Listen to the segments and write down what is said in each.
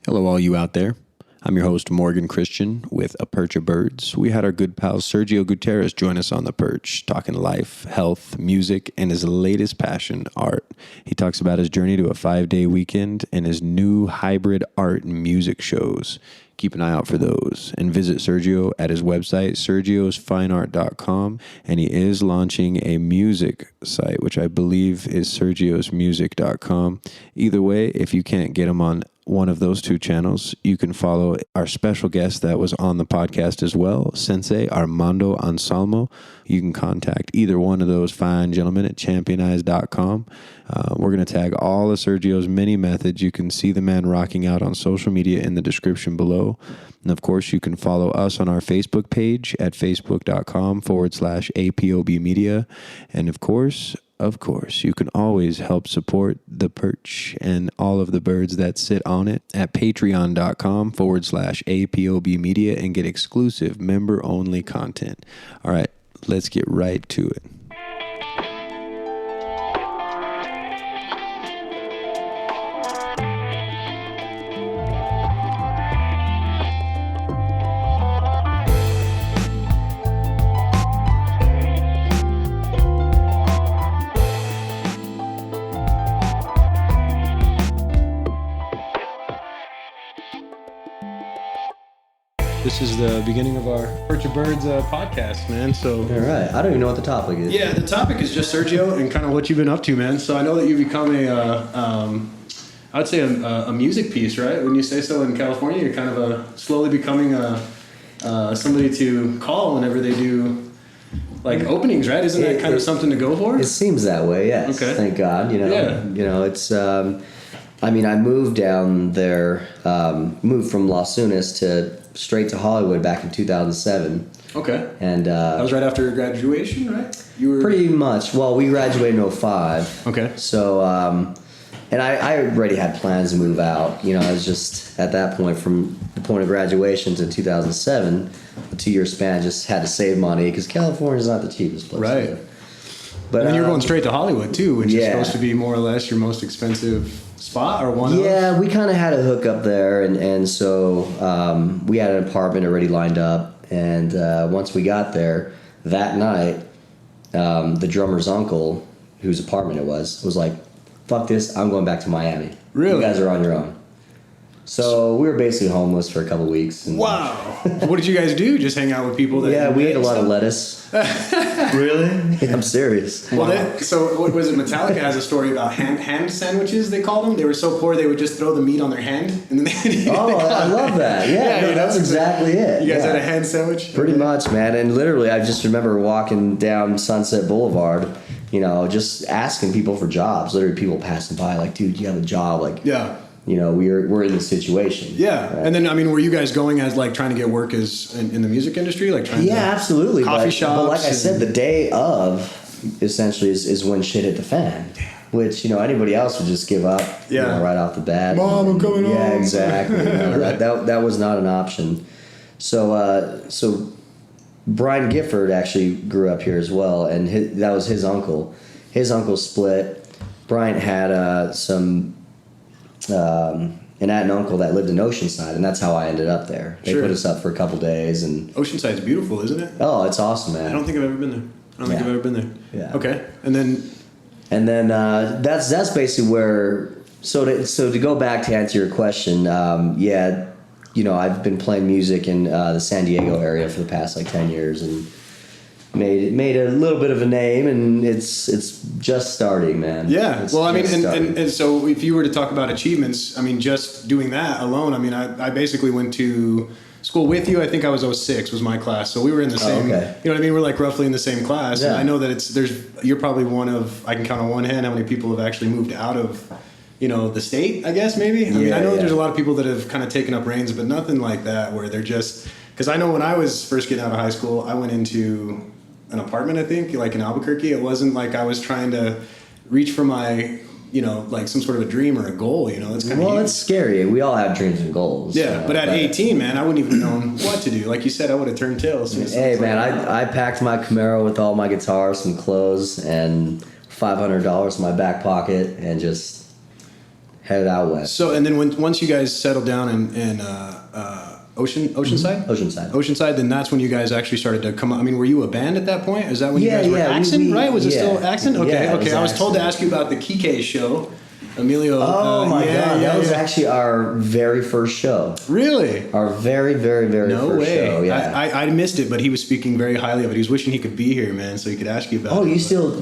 Hello, all you out there. I'm your host, Morgan Christian, with A Perch of Birds. We had our good pal Sergio Gutierrez join us on The Perch, talking life, health, music, and his latest passion, art. He talks about his journey to a 5-day weekend and his new hybrid art and music shows. Keep an eye out for those. And visit Sergio at his website, sergiosfineart.com. And he is launching a music site, which I believe is sergiosmusic.com. Either way, if you can't get him on one of those two channels, you can follow our special guest that was on the podcast as well, Sensei Armando Anselmo. You can contact either one of those fine gentlemen at championize.com. We're going to tag all of Sergio's many methods. You can see the man rocking out on social media in the description below. And of course, you can follow us on our Facebook page at facebook.com/APOB Media. And of course, you can always help support The Perch and all of the birds that sit on it at patreon.com/APOB Media and get exclusive member-only content. All right, let's get right to it. This is the beginning of our Perch of Birds podcast, man. So, all right. I don't even know what the topic is. Yeah, the topic is just Sergio and kind of what you've been up to, man. So I know that you become I would say a music piece, right? When you say so in California, you're kind of slowly becoming somebody to call whenever they do like openings, right? Isn't that kind of something to go for? It seems that way, yes. Okay. Thank God. It's. I moved down there, moved from Las Vegas to straight to Hollywood back in 2007. Okay. And that was right after your graduation, right? You were pretty much. Well, we graduated in 2005. Okay. So, and I already had plans to move out. You know, I was just at that point, from the point of graduation to 2007, a 2-year span. Just had to save money because California's not the cheapest place. Right. To live. But and then you're going straight to Hollywood too, which is supposed to be more or less your most expensive spot or one of them? Yeah, we kind of had a hook up there, and so we had an apartment already lined up, and once we got there, that night, the drummer's uncle, whose apartment it was like, fuck this, I'm going back to Miami. Really? You guys are on your own. So we were basically homeless for a couple weeks. And wow. What did you guys do? Just hang out with people? Yeah, we ate a lot of lettuce. Really? Yeah, I'm serious. Well, so what was it? Metallica has a story about hand sandwiches, they called them. They were so poor they would just throw the meat on their hand. And then they I love that. Yeah, that's exactly it. You guys had a hand sandwich? Pretty much, man. And literally, I just remember walking down Sunset Boulevard, just asking people for jobs. Literally, people passing by like, dude, you have a job? Like, yeah. We're in this situation. Yeah, right? And then were you guys going as like trying to get work as in the music industry, like trying? Yeah, absolutely. Coffee shops. But like I said, the day of essentially is when shit hit the fan. Which anybody else would just give up. Yeah. Right off the bat. Mom, I'm coming home. Yeah, exactly. Right. That was not an option. So Brian Gifford actually grew up here as well, and that was his uncle. His uncle split. Brian had an aunt and uncle that lived in Oceanside, and that's how I ended up there. They put us up for a couple days, and Oceanside's beautiful, isn't it? Oh, it's awesome, man. I don't think I've ever been there. Yeah. Okay, and then that's basically where. So to go back to answer your question, I've been playing music in the San Diego area for the past like 10 years, and made a little bit of a name, and it's just starting, man. Yeah. Well, and so if you were to talk about achievements, just doing that alone, I basically went to school with you. I think I was 06 was my class, so we were in the same. Okay. You know what I mean? We're like roughly in the same class, yeah. And I know that you're probably one of, I can count on one hand how many people have actually moved out of the state, I guess, maybe. I know that there's a lot of people that have kind of taken up reins, but nothing like that where they're just, because I know when I was first getting out of high school, I went into an apartment, I think, like in Albuquerque. It wasn't like I was trying to reach for my, like some sort of a dream or a goal, It's kind of it's scary. We all have dreams and goals. Yeah, but at 18, man, I wouldn't even known what to do. Like you said, I would have turned tails. Hey, man, I packed my Camaro with all my guitars, some clothes, and $500 in my back pocket, and just headed out west. So, and then once you guys settled down in Oceanside? Oceanside, then that's when you guys actually started to come up. I mean, were you a band at that point? Is that when you guys were Accent, right? Was it still Accent? Okay, okay. I was told to ask you about the Kike show. Emilio. Oh my God, that was actually our very first show. Really? Our very, very, very first show. Yeah. I missed it, but he was speaking very highly of it. He was wishing he could be here, man, so he could ask you about it. Are you still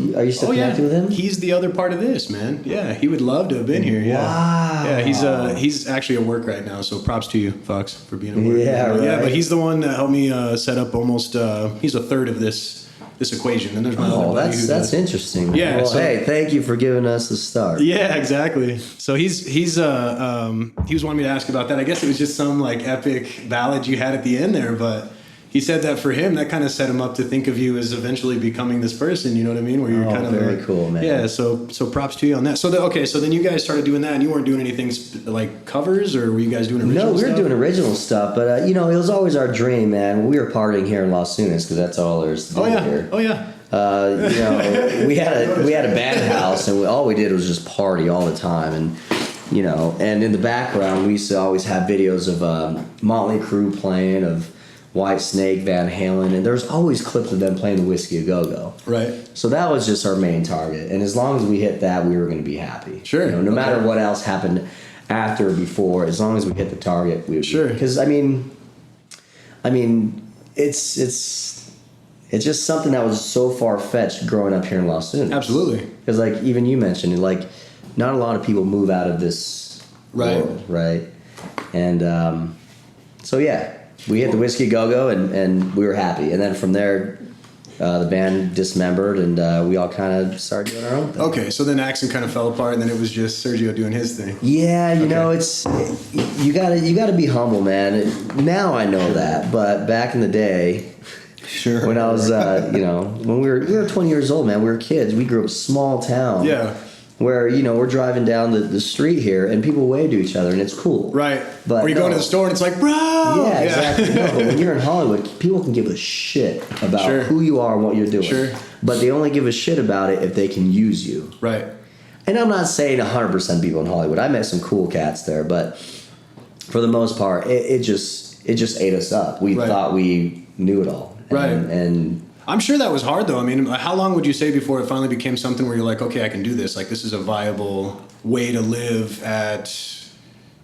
connected with him? He's the other part of this, man. Yeah, he would love to have been here. Yeah. Wow. Yeah, he's actually at work right now, so props to you, Fox, for being at work. Yeah, right. Yeah, but he's the one that helped me set up almost. He's a third of this equation, and there's my other buddy. That's interesting. Yeah. Well, so, hey, thank you for giving us the start. Yeah, exactly. So he was wanting me to ask about that. I guess it was just some like epic ballad you had at the end there, but he said that for him, that kind of set him up to think of you as eventually becoming this person. You know what I mean? Where you're kind of very cool, man. Yeah. So props to you on that. So so then you guys started doing that, and you weren't doing anything like covers, or were you guys doing original? No, we were stuff? doing original stuff, but it was always our dream, man. When we were partying here in Los Angeles, because that's all there is to do here. Oh yeah. We had a band house, and all we did was just party all the time, and and in the background we used to always have videos of Motley Crue playing, of White Snake, Van Halen, and there's always clips of them playing the Whiskey A Go Go. Right. So that was just our main target, and as long as we hit that, we were going to be happy. Sure. No matter what else happened after or before, as long as we hit the target, we would. Sure. Because I mean, it's just something that was so far fetched growing up here in Los Angeles. Absolutely. Because like even you mentioned, like not a lot of people move out of this world, right? And so yeah. We hit the Whiskey Go-Go, and we were happy. And then from there, the band dismembered, and we all kind of started doing our own thing. Okay, so then Accent kind of fell apart, and then it was just Sergio doing his thing. Yeah, it's you gotta be humble, man. Now I know that, but back in the day, sure, when I was when we were 20 years old, man, we were kids. We grew up small town. Yeah. Where we're driving down the street here and people wave to each other and it's cool. Right. But or you go to the store and it's like, bro. Yeah, exactly. No, but when you're in Hollywood, people can give a shit about who you are and what you're doing. Sure. But they only give a shit about it if they can use you. Right. And I'm not saying 100% people in Hollywood. I met some cool cats there, but for the most part, it just ate us up. We thought we knew it all. And I'm sure that was hard, though. I mean, how long would you say before it finally became something where you're like, okay, I can do this. Like, this is a viable way to live at,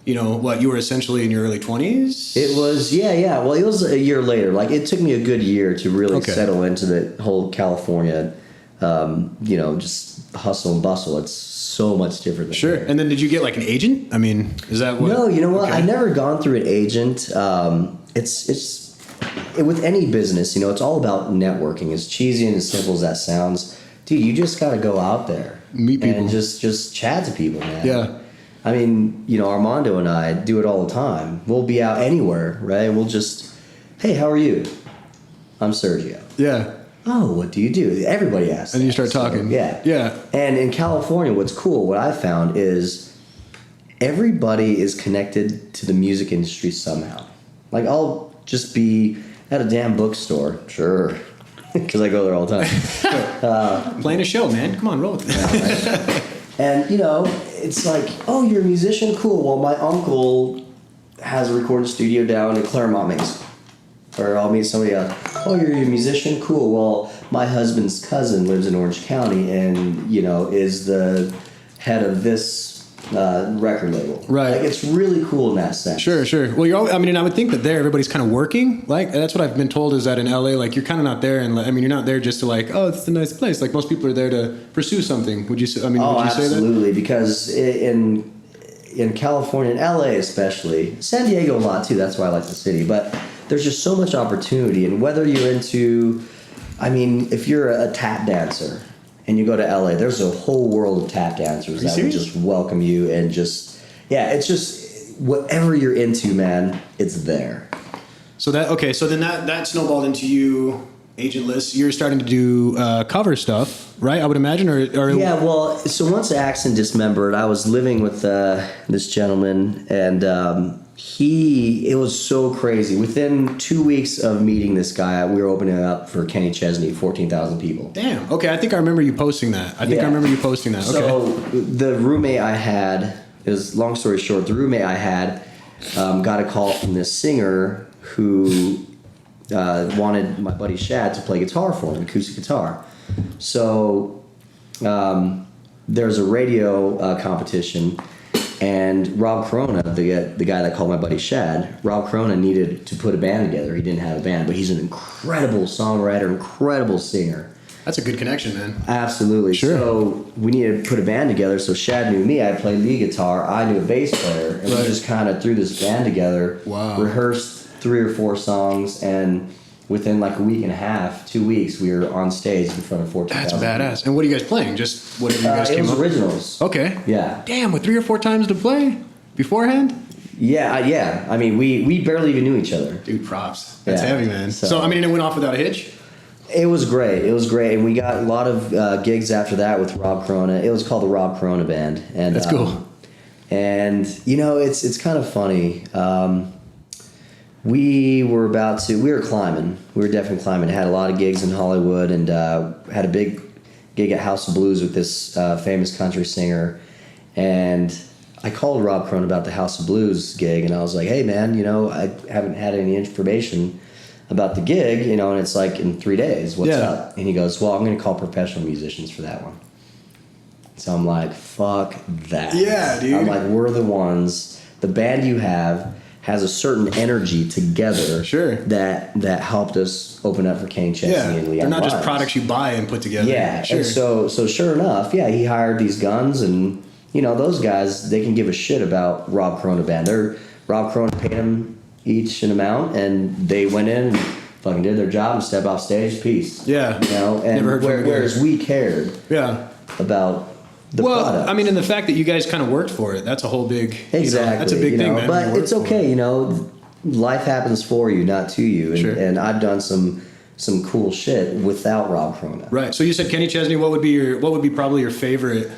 what, you were essentially in your early 20s? It was, yeah. Well, it was a year later. Like, it took me a good year to really settle into the whole California, just hustle and bustle. It's so much different than Sure. here. And then did you get, like, an agent? I mean, is that what? No, you know what? I've never gone through an agent. With any business, it's all about networking. As cheesy and as simple as that sounds, dude, you just got to go out there, meet people, and just chat to people, man. Yeah. I mean, Armando and I do it all the time. We'll be out anywhere, right? We'll just, hey, how are you? I'm Sergio. Yeah. Oh, what do you do? Everybody asks. And you start talking. Yeah. And in California, what's cool, what I found is everybody is connected to the music industry somehow. Like, I'll just be at a damn bookstore, sure, because I go there all the time. Playing a show, man. Come on, roll with it. Yeah, right? And, it's like, oh, you're a musician? Cool. Well, my uncle has a recording studio down in Claremont, Maine. Or I'll meet somebody else. Oh, you're a musician? Cool. Well, my husband's cousin lives in Orange County and, is the head of this record label. Right. Like, it's really cool in that sense. Sure. Well, I would think that there everybody's kind of working. Like, that's what I've been told is that in LA, like, you're kind of not there. And you're not there just to like, oh, it's a nice place. Like, most people are there to pursue something. Would you say, would you say that? Absolutely. Because in California, in LA especially, San Diego a lot too. That's why I like the city. But there's just so much opportunity. And whether you're into, if you're a tap dancer, and you go to LA, there's a whole world of tap dancers that would just welcome you and it's just whatever you're into, man, it's there. So then that snowballed into you agentless. You're starting to do cover stuff, right? I would imagine, or yeah. Well, so once Accent dismembered, I was living with this gentleman, and it was so crazy. Within 2 weeks of meeting this guy, we were opening up for Kenny Chesney, 14,000 people. Damn. Okay, I think I remember you posting that. Okay. So the roommate I had it was, long story short, the roommate I had got a call from this singer who wanted my buddy Shad to play guitar for him, acoustic guitar. So there's a radio competition, and Rob Corona, the guy that called my buddy Shad, Rob Corona needed to put a band together. He didn't have a band, but he's an incredible songwriter, incredible singer. That's a good connection, man. Absolutely. Sure. So we needed to put a band together. So Shad knew me. I played lead guitar. I knew a bass player. And we just kind of threw this band together. Wow. Rehearsed 3 or 4 songs. And within like a week and a half, 2 weeks, we were on stage in front of 14,000. That's badass. And what are you guys playing? Just whatever you guys came It was up originals. Okay. Yeah. Damn, with 3 or 4 times to play beforehand? Yeah. I mean, we barely even knew each other. Dude, props. That's Yeah. heavy, man. So, I mean, it went off without a hitch? It was great. And we got a lot of gigs after that with Rob Corona. It was called the Rob Corona Band. And That's cool. And you know, it's kind of funny. We were climbing. We were definitely climbing. Had a lot of gigs in Hollywood, and had a big gig at House of Blues with this famous country singer. And I called Rob Corona about the House of Blues gig, and I was like, "Hey, man, you know, I haven't had any information about the gig, you know, and it's like in 3 days. What's up?" And he goes, "Well, I'm going to call professional musicians for that one." So I'm like, "Fuck that." Yeah, dude. I'm like, "We're the ones. The band you have has a certain energy together that helped us open up for Kane Chesney and Leon. They're not Miles. just products you buy and put together. Yeah, sure. and so sure enough, yeah, he hired these guns, and you know, those guys, they can give a shit about Rob Corona Band. Rob Corona paid them each an amount, and they went in and fucking did their job and stepped off stage. Peace. Yeah. You know, and Never heard from the whereas we cared about the product. I mean, and the fact that you guys kind of worked for it, that's a whole big, exactly. that's a big thing, man. But it's okay, you know, life happens for you, not to you. And, and I've done some cool shit without Rob Corona. Right. So you said Kenny Chesney. What would be probably your favorite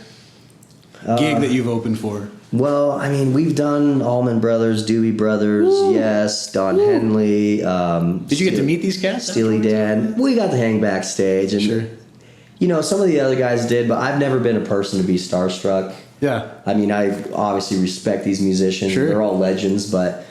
gig that you've opened for? Well, I mean, we've done Allman Brothers, Doobie Brothers, yes, Don Henley. Did you get to meet these cats? Steely Dan. We got to hang backstage, and you know, some of the other guys did, but I've never been a person to be starstruck. Yeah. I mean, I obviously respect these musicians. They're all legends, but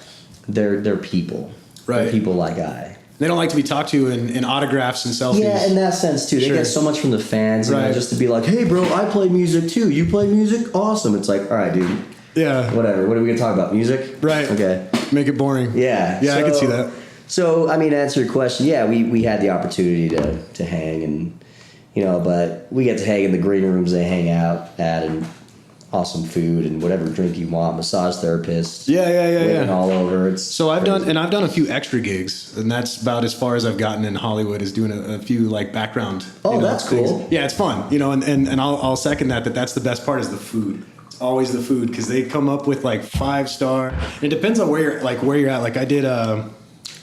they're people. Right. They're people like I. They don't like to be talked to in autographs and selfies. Yeah, in that sense too. They get so much from the fans, you know, just to be like, "Hey, bro, I play music too. You play music? Awesome." It's like, all right, dude. Yeah. Whatever. What are we gonna talk about? Music? Right. Okay. Make it boring. Yeah. Yeah, I can see that. So, I mean, to answer your question, yeah, we had the opportunity to hang, and you know, but we get to hang in the green rooms they hang out at, and awesome food and whatever drink you want, massage therapists. Yeah. All over. It's so I've done a few extra gigs, and that's about as far as I've gotten in Hollywood, is doing a few like background. Oh, that's cool. Things. Yeah, it's fun, you know, and I'll second that that's the best part is the food. It's always the food, because they come up with like 5-star. It depends on where you're at. Like I did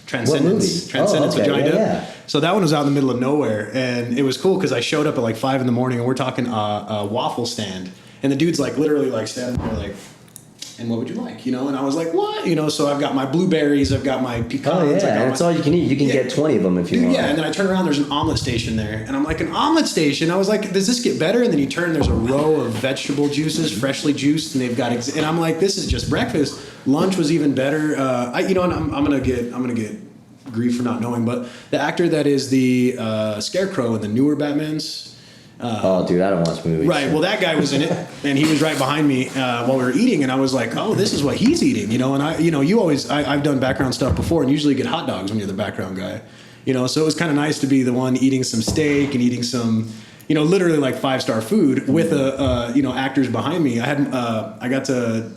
Transcendence with Johnny Depp. Yeah. So that one was out in the middle of nowhere, and it was cool because I showed up at like 5 a.m. and we're talking a waffle stand, and the dude's like literally like standing there like, "And what would you like?" You know, and I was like, "What?" You know, so I've got my blueberries, I've got my pecans. Oh yeah, and it's all you can eat. You can get 20 of them if you want. Yeah, and then I turn around, there's an omelet station there, and I'm like, "An omelet station?" I was like, "Does this get better?" And then you turn, there's a row of vegetable juices, freshly juiced, and they've got, and I'm like, "This is just breakfast." Lunch was even better. And I'm gonna get grief for not knowing, but the actor that is the Scarecrow in the newer Batmans. Oh, dude, I don't watch movies. Right. Well, that guy was in it, and he was right behind me while we were eating, and I was like, "Oh, this is what he's eating," you know. And I've done background stuff before, and usually get hot dogs when you're the background guy, you know. So it was kind of nice to be the one eating some steak and eating some, you know, literally like 5-star food with actors behind me. I got to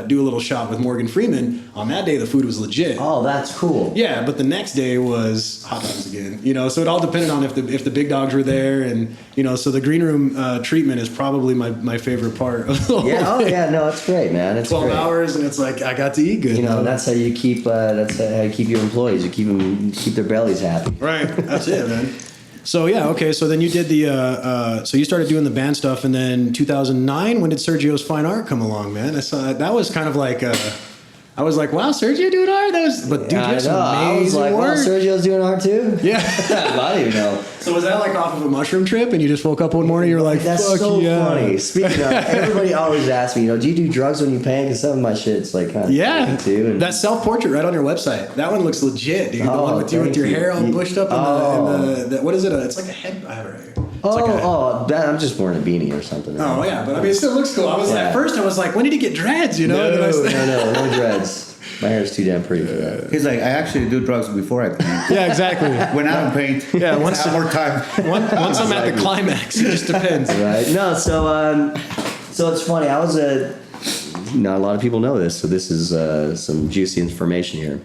do a little shot with Morgan Freeman. On that day, the food was legit. Oh, that's cool. Yeah, but the next day was hot dogs again. You know, so it all depended on if the big dogs were there, and you know, so the green room treatment is probably my favorite part of the whole thing. Oh yeah, no, it's great, man. It's 12 great. hours, and it's like I got to eat good. You know, that's how you keep your employees. You keep their bellies happy. Right. That's it, man. So yeah, okay. So then you did so you started doing the band stuff, and then 2009. When did Sergio's Fine Art come along, man? I saw that was kind of like I was like, wow, Sergio doing art? But dude, you have some amazing I was like, work. wow, Sergio's doing art too? Yeah. I don't even know. So was that like off of a mushroom trip and you just woke up one morning you were like, That's fuck so yeah. funny. Speaking of, everybody always asks me, do you do drugs when you paint? Because some of my shit's like kind of Yeah. too. And That self-portrait right on your website. That one looks legit, dude. The Oh, one with you with thank your you. hair all bushed up Oh. the what is it? It's like a head. I have it right here. I'm just wearing a beanie or something. Oh yeah, but I mean, it still looks cool. I was Yeah. at first, I was like, when did he get dreads? You know? No, And then no dreads. My hair's too damn pretty for that. He's like, I actually do drugs before I paint. Yeah, exactly. When I don't paint, Yeah, once I have more time. Once I'm at the climax, it just depends. Right? No, so it's funny. Not a lot of people know this, so this is some juicy information here.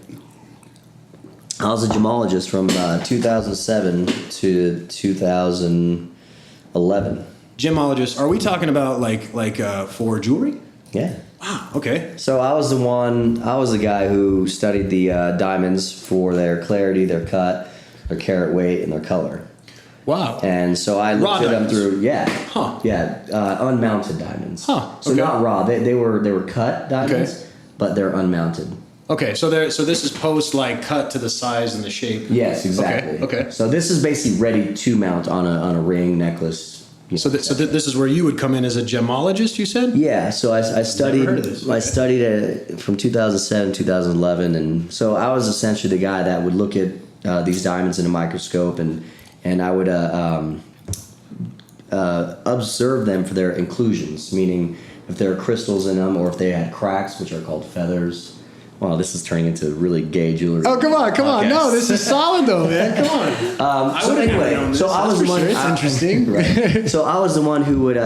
I was a gemologist from 2007 to 2011. Gemologist. Are we talking about like for jewelry? Yeah. Wow. Okay. So I was the guy who studied the diamonds for their clarity, their cut, their carat weight, and their color. Wow. And so I looked at them diamonds. through, Huh. unmounted diamonds. Huh, So okay. not raw. They were cut diamonds, Okay. but they're unmounted. Okay. So this is post like cut to the size and the shape. Yes, exactly. Okay. So this is basically ready to mount on a ring, necklace. So this is where you would come in as a gemologist, you said? Yeah, so I studied. heard of this. I Okay. studied it from 2007, 2011, and so I was essentially the guy that would look at these diamonds in a microscope, and I would observe them for their inclusions, meaning if there are crystals in them or if they had cracks, which are called feathers. Well, this is turning into really gay jewelry. Oh, come on. podcast. No, this is solid though, man. Come on. I So wouldn't have anyway, known this. so I was That's the for one. sure. It's interesting. Right. So I was the one who would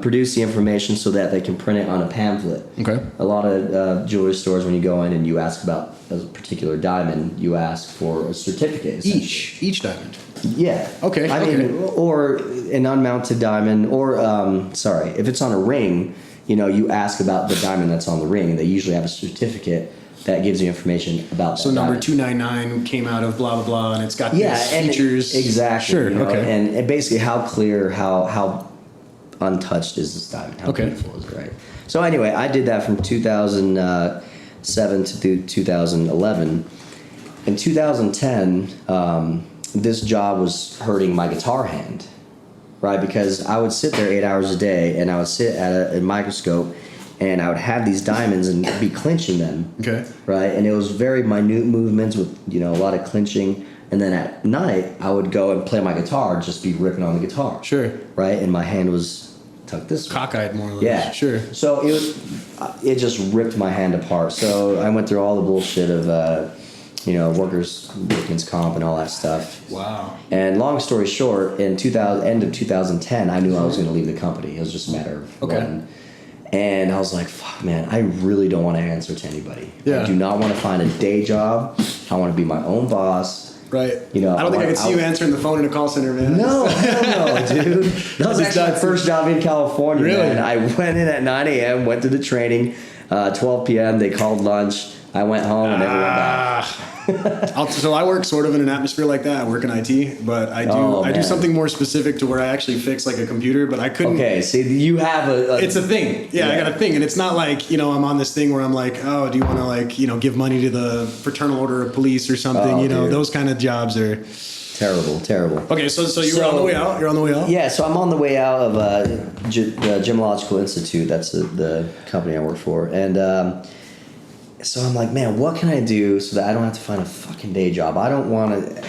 produce the information so that they can print it on a pamphlet. Okay. A lot of jewelry stores, when you go in and you ask about a particular diamond, you ask for a certificate. essentially. Each diamond. Yeah. Okay, I mean, okay. or an unmounted diamond, or if it's on a ring, you ask about the diamond that's on the ring, and they usually have a certificate that gives you information about. So that number diamond. 299 came out of blah blah blah, and it's got these and features. exactly. Sure. Okay. And basically, how clear, how untouched is this diamond? How Okay. beautiful is it? Right. So anyway, I did that from 2007 to 2011. In 2010, this job was hurting my guitar hand, right? Because I would sit there 8 hours a day, and I would sit at a microscope, and I would have these diamonds and be clinching them. Okay. Right, and it was very minute movements with a lot of clinching, and then at night I would go and play my guitar, just be ripping on the guitar. Sure. Right, and my hand was tucked this way. Cockeyed more or less. Yeah, Sure. So it just ripped my hand apart. So I went through all the bullshit of workman's comp and all that stuff. Wow. And long story short, in end of 2010, I knew I was going to leave the company. It was just a matter of Okay. when. And I was like, fuck, man, I really don't want to answer to anybody. Yeah. I do not want to find a day job. I want to be my own boss. Right. I I don't think I could see you answering the phone in a call center, man. No, hell no, dude. That was actually my first job in California, Really? man. I went in at 9 a.m., went to the training, 12 p.m., they called lunch. I went home and never went back. So I work sort of in an atmosphere like that. I work in IT, but I do man. something more specific to where I actually fix like a computer. But I couldn't. Okay, see, you have a It's a thing. Yeah, I got a thing, and it's not like I'm on this thing where I'm like, oh, do you want to give money to the Fraternal Order of Police or something? Oh, dude. Those kind of jobs are. terrible. Okay, so you were on the way out. You're on the way out. Yeah, so I'm on the way out of the Gemological Institute. That's the company I work for. And so I'm like, man, what can I do so that I don't have to find a fucking day job? I don't want to.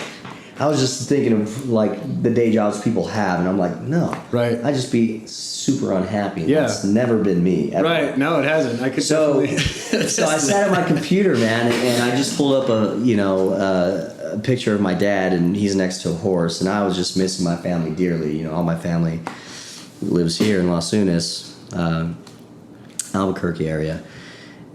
I was just thinking of like the day jobs people have, and I'm like, no. Right. I'd just be super unhappy. Yeah. That's never been me. Ever. Right. No, it hasn't. I could So, definitely. so I sat at my computer, man, and I just pulled up a picture of my dad, and he's next to a horse, and I was just missing my family dearly. All my family lives here in Las Unas, Albuquerque area,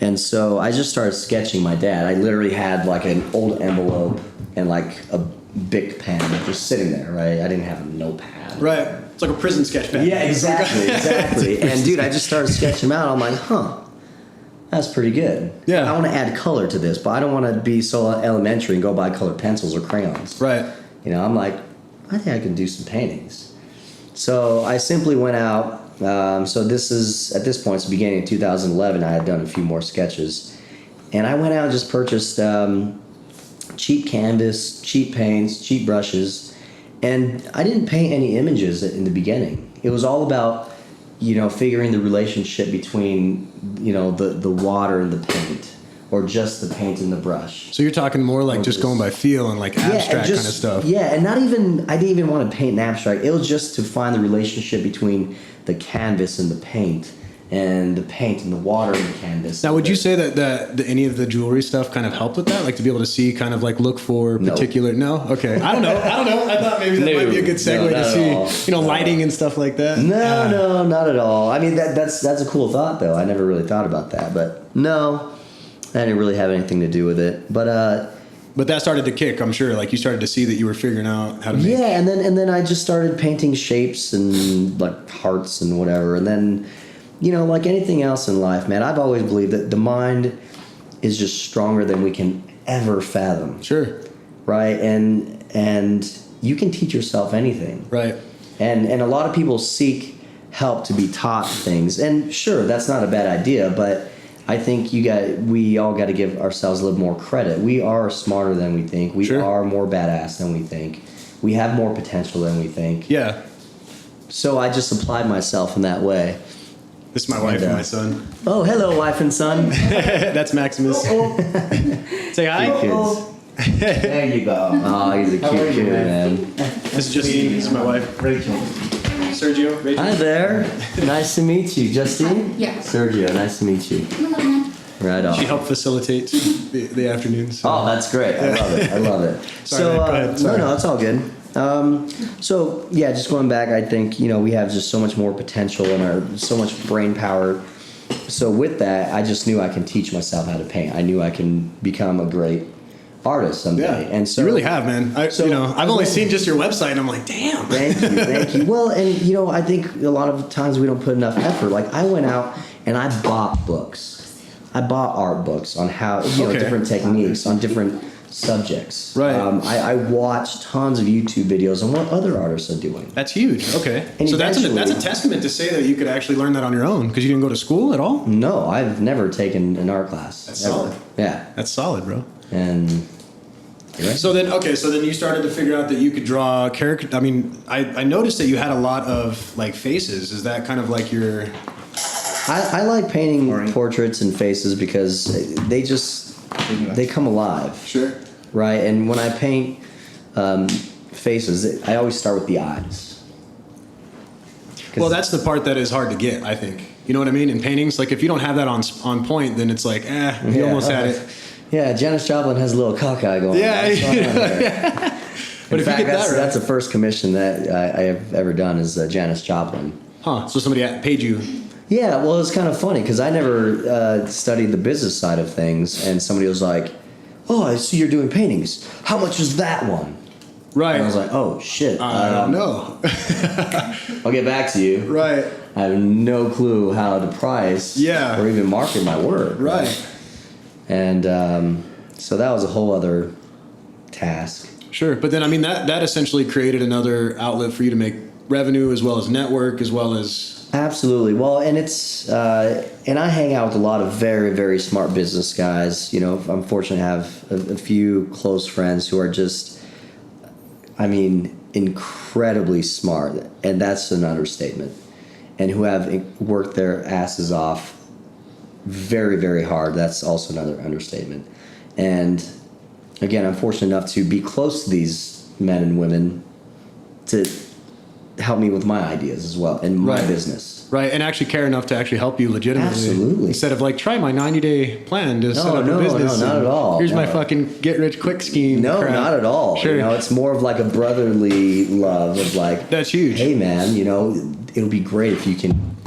and so I just started sketching my dad. I literally had like an old envelope and like a Bic pen just sitting there, right? I didn't have a notepad. Right. It's like a prison sketch pad. Yeah, exactly. And dude, I just started sketching them out. I'm like, that's pretty good. Yeah. I want to add color to this, but I don't want to be so elementary and go buy colored pencils or crayons. Right. I'm like, I think I can do some paintings. So I simply went out. So this is, at this point, it's the beginning of 2011. I had done a few more sketches. And I went out and just purchased cheap canvas, cheap paints, cheap brushes, and I didn't paint any images in the beginning. It was all about, figuring the relationship between, the water and the paint, or just the paint and the brush. So you're talking more like just going by feel and like abstract kind of stuff. Yeah, and I didn't even want to paint in abstract. It was just to find the relationship between the canvas and the paint, and the paint and the water and the canvas. Now, would you say that any of the jewelry stuff kind of helped with that? Like to be able to see, kind of like look for particular? No. Okay. I don't know. I thought maybe that might be a good segue to see, lighting and stuff like that. No, not at all. I mean, that's a cool thought though. I never really thought about that, but no, I didn't really have anything to do with it. But that started to kick, I'm sure. Like you started to see that you were figuring out how to make. Yeah, and then I just started painting shapes and like hearts and whatever, and then. Like anything else in life, man, I've always believed that the mind is just stronger than we can ever fathom. Sure. Right? And you can teach yourself anything. Right. And a lot of people seek help to be taught things. And sure, that's not a bad idea, but I think we all got to give ourselves a little more credit. We are smarter than we think. We are more badass than we think. We have more potential than we think. Yeah. So I just applied myself in that way. This is my wife and my son. Oh, hello, wife and son. That's Maximus. Say hi. Kids. There you go. Oh, he's a cute kid, man. This is Justine. This is my wife. Rachel. Sergio. Rachel. Hi there. Nice to meet you, Justine. Yeah. Sergio, nice to meet you. Right on. She helped facilitate the afternoons. Oh, that's great. I love it. Sorry, man. Go ahead. Sorry. No, it's all good. So yeah, just going back, I think we have just so much more potential and so much brain power. So with that, I just knew I can teach myself how to paint. I knew I can become a great artist someday. Yeah, and so you really have, man. I've only seen just your website, and I'm like, damn. Thank you. Well, and I think a lot of times we don't put enough effort. Like I went out and I bought books. I bought art books on how different techniques on different subjects. Right. I watched tons of YouTube videos on what other artists are doing. That's huge. Okay. And so that's a testament to say that you could actually learn that on your own because you didn't go to school at all? No, I've never taken an art class. That's ever. solid. Yeah. That's solid, bro. And So then you started to figure out that you could draw character. I mean, I noticed that you had a lot of like faces. Is that kind of like your? I like painting portraits and faces because they come alive. Sure. Right, and when I paint faces, I always start with the eyes. Well, that's the part that is hard to get, I think. You know what I mean? In paintings, like if you don't have that on point, then it's like, you almost had it. Yeah, Janis Joplin has a little cockeye going on. Yeah. But In fact, that's that's the first commission that I have ever done is Janis Joplin. Huh, so somebody paid you. Yeah, well, it's kind of funny because I never studied the business side of things, and somebody was like, "Oh, I see you're doing paintings. How much is that one?" Right. And I was like, "Oh shit, I don't know." I'll get back to you." Right. I have no clue how to price, or even market my work. Right. And so that was a whole other task. Sure, but then I mean that essentially created another outlet for you to make revenue as well as network as well as. Absolutely. Well, and it's and I hang out with a lot of very, very smart business guys. I'm fortunate to have a few close friends who are just, incredibly smart, and that's an understatement, and who have worked their asses off very, very hard. That's also another understatement. And again, I'm fortunate enough to be close to these men and women to help me with my ideas as well and my business. Right, and actually care enough to actually help you legitimately. Absolutely. Instead of like, try my 90-day plan to set up a business. No, not at all. Here's my fucking get-rich-quick scheme. No, crap. not at all. Sure. It's more of like a brotherly love of like, that's huge. Hey, man, it'll be great if you can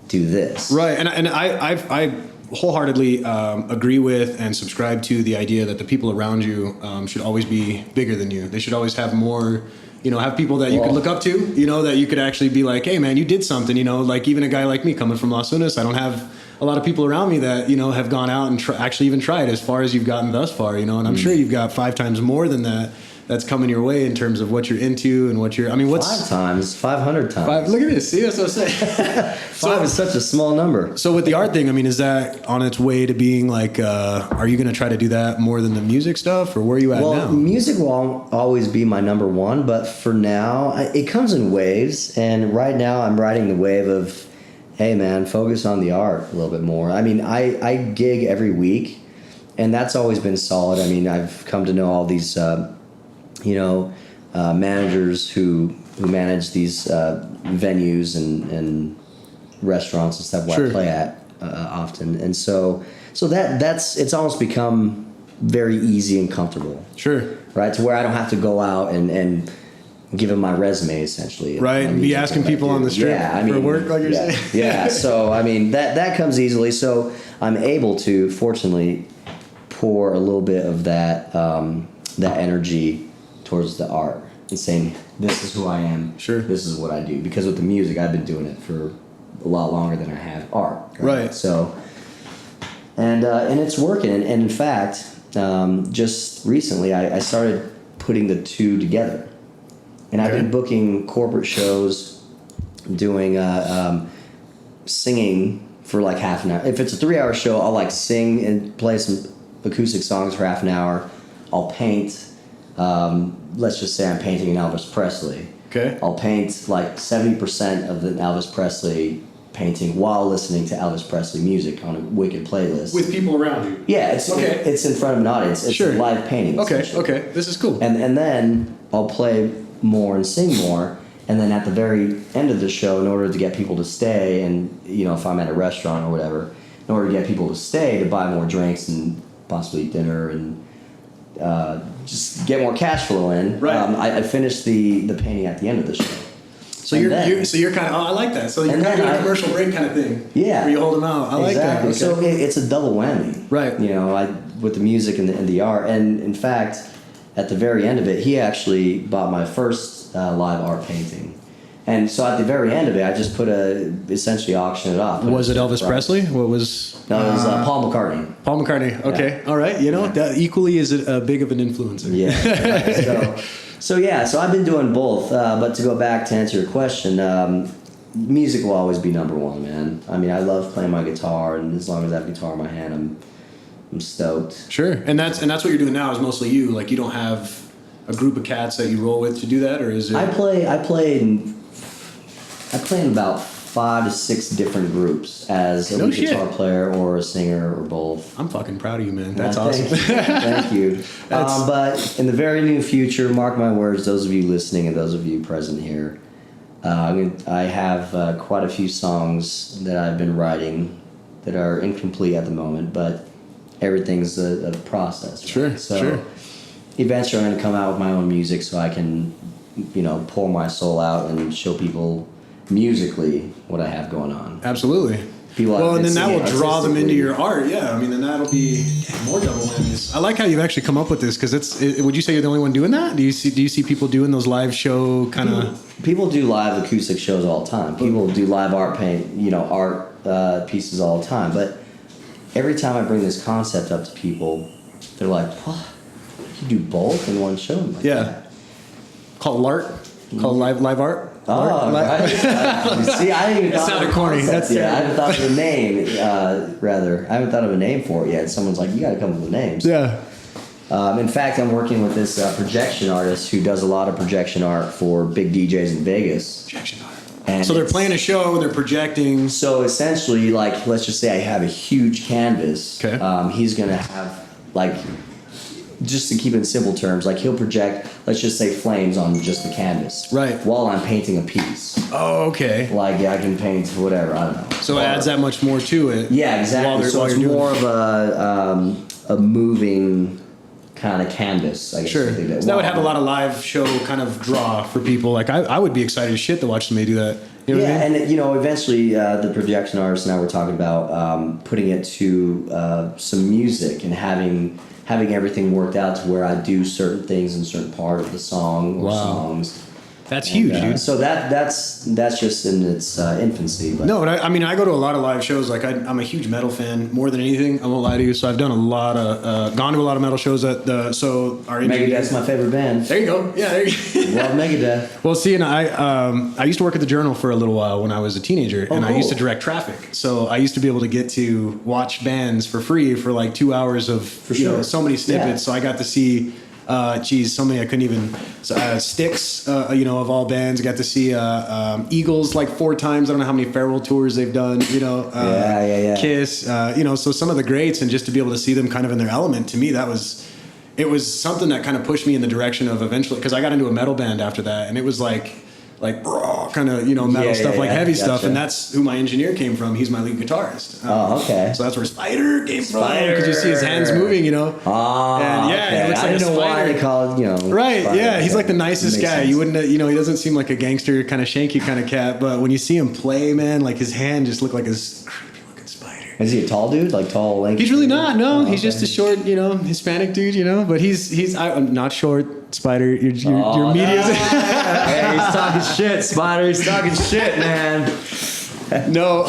do this. Right, and I wholeheartedly agree with and subscribe to the idea that the people around you should always be bigger than you. They should always have more. Have people that you could look up to, that you could actually be like, hey, man, you did something, like even a guy like me coming from Las Vegas, I don't have a lot of people around me that, have gone out and actually even tried as far as you've gotten thus far, and I'm sure you've got 5 times more than that that's coming your way in terms of what you're into and what you're. I mean, what's 5 times, 500 times. Look at this. See, that's what I'm saying. 5 is such a small number. So with the art thing, I mean, is that on its way to being like? Are you going to try to do that more than the music stuff, or where are you at now? Well, music will always be my number one, but for now, it comes in waves. And right now, I'm riding the wave of, hey man, focus on the art a little bit more. I mean, I gig every week, and that's always been solid. I mean, I've come to know all these. Managers who manage these venues and restaurants and stuff where Sure. I play at often, and so that's it's almost become very easy and comfortable, Sure. right? To where I don't have to go out and give them my resume essentially, Right, my and be music asking and what I people do. on the street for work, like you're yeah, saying. yeah. So I mean that comes easily. So I'm able to fortunately pour a little bit of that that energy towards the art and saying, this is who I am. Sure. This is what I do. Because with the music, I've been doing it for a lot longer than I have art. Right. So, and it's working. And in fact, just recently, I started putting the two together. And I've been booking corporate shows, doing singing for like half an hour. If it's a 3-hour show, I'll like sing and play some acoustic songs for half an hour. I'll paint. Let's just say I'm painting an Elvis Presley. Okay. I'll paint like 70% of the Elvis Presley painting while listening to Elvis Presley music on a Wicked playlist. With people around you. Yeah, it's in front of an audience. It's Sure. a live painting. Okay. essentially. Okay. This is cool. And then I'll play more and sing more. And then at the very end of the show, in order to get people to stay, and if I'm at a restaurant or whatever, in order to get people to stay, to buy more drinks and possibly dinner and just get more cash flow in. Right. I finished the painting at the end of the show. So And you're then- kind of I like that. So you're And kind of then doing a I- commercial break kind of thing. Yeah. Where you hold them out. I like that. Exactly. Okay. So it's a double whammy. Right. With the music and the art. And in fact, at the very end of it, he actually bought my first live art painting. And so at the very end of it, I just essentially auctioned it off. Was it Elvis Presley? What was? No, it was Paul McCartney. Paul McCartney. Okay. All right. That equally is a big of an influencer. Yeah. So I've been doing both. But to go back to answer your question, music will always be number one, man. I mean, I love playing my guitar, and as long as I have a guitar in my hand, I'm stoked. Sure. And that's what you're doing now is mostly you. Like you don't have a group of cats that you roll with to do that, or is it? I play in about 5 to 6 different groups as a No lead shit. guitar player or a singer or both. I'm fucking proud of you, man. That's Thank awesome. you. Thank you. But in the very near future, mark my words, those of you listening and those of you present here, I have quite a few songs that I've been writing that are incomplete at the moment, but everything's a process. Right? Sure, So sure. eventually I'm going to come out with my own music so I can, pour my soul out and show people musically what I have going on. Absolutely. People Well, and then that see will draw them into artistically. your art. Yeah, I mean, then that'll be more double whammies. I like how you've actually come up with this because would you say you're the only one doing that? Do you see people doing those live show kind of? People do live acoustic shows all the time. People do live art pieces all the time. But every time I bring this concept up to people, they're like, "What? You do both in one show?" I'm like, Yeah. Called LART. Called live art. Oh, right. See, I didn't even That thought sounded of the corny. concept That's yet. I terrible. haven't thought of a name. I haven't thought of a name for it yet. Someone's like, "You got to come up with names." Yeah. In fact, I'm working with this projection artist who does a lot of projection art for big DJs in Vegas. Projection art. And So they're it's- playing a show. They're projecting. So essentially, like, let's just say I have a huge canvas. Okay. He's gonna have, like, just to keep it in simple terms, like he'll project, let's just say, flames on just the canvas. Right. While I'm painting a piece. Oh, okay. Like I can paint whatever, I don't know. So it adds that much more to it. Yeah, exactly. So while it's you're doing more it. of a moving kind of canvas, I guess. Sure. you could think So that would have a lot of live show kind of draw for people. Like I would be excited as shit to watch somebody do that. You know what I mean? And eventually the projection artist and I were talking about putting it to some music and having everything worked out to where I do certain things in certain part of the song or Wow. songs, That's huge, dude. So that's just in its infancy. But. No, but I mean, I go to a lot of live shows. Like, I'm a huge metal fan more than anything. I won't lie to you. So I've done gone to a lot of metal shows our Megadeth's my favorite band. There you go. Yeah, there you go. Love Megadeth. Well, see, and I used to work at the Journal for a little while when I was a teenager, and I used to direct traffic. So I used to be able to get to watch bands for free for like 2 hours of so many snippets. Yeah. So I got to see. So many I couldn't even. Styx, of all bands, I got to see Eagles like 4 times. I don't know how many farewell tours they've done. Kiss. So some of the greats, and just to be able to see them kind of in their element, to me it was something that kind of pushed me in the direction of eventually, because I got into a metal band after that, and it was like raw kind of metal stuff, like heavy stuff, and that's who my engineer came from. He's my lead guitarist. Okay. So that's where Spider came from, because you see his hands moving, Oh, and okay. he looks like I didn't know why they called right. Spider. Yeah, he's like the nicest guy. Sense. You wouldn't, he doesn't seem like a gangster kind of shanky kind of cat, but when you see him play, man, like his hand just looked like this creepy looking spider. Is he a tall dude? Like tall, lanky? He's really not. No, he's okay. just a short, Hispanic dude. But I'm not short. Spider, your media. Hey, he's talking shit, Spider. He's talking shit, man. No.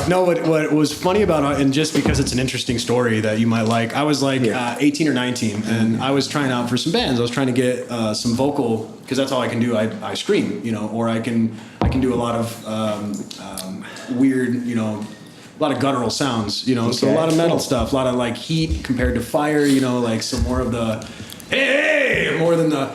What was funny about it, and just because it's an interesting story that you might like, I was like 18 or 19, and I was trying out for some bands. I was trying to get some vocal, because that's all I can do. I scream, or I can do a lot of weird, a lot of guttural sounds, So a lot of metal stuff, a lot of like heat compared to fire, like some more of the hey, more than the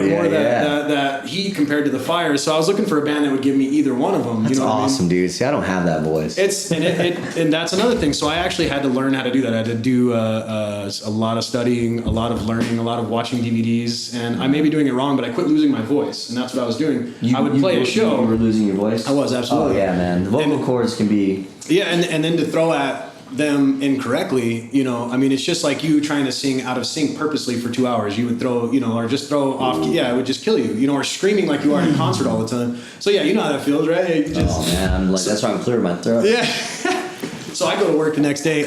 more of that heat compared to the fire. So I was looking for a band that would give me either one of them. That's awesome, what I mean? dude. See, I don't have that voice. And that's another thing. So I actually had to learn how to do that. I had to do a lot of studying, a lot of learning, a lot of watching DVDs. And I may be doing it wrong, but I quit losing my voice, and that's what I was doing. I would play a show. You were losing your voice? I was, absolutely. Oh yeah, man. The vocal cords can be. Yeah, and then to throw at them incorrectly, it's just like you trying to sing out of sync purposely for 2 hours. You would throw, or just throw off. Yeah, it would just kill you, or screaming like you are in concert all the time. So yeah, you know how that feels, right? Oh man, that's why I'm clearing my throat. Yeah. So I go to work the next day,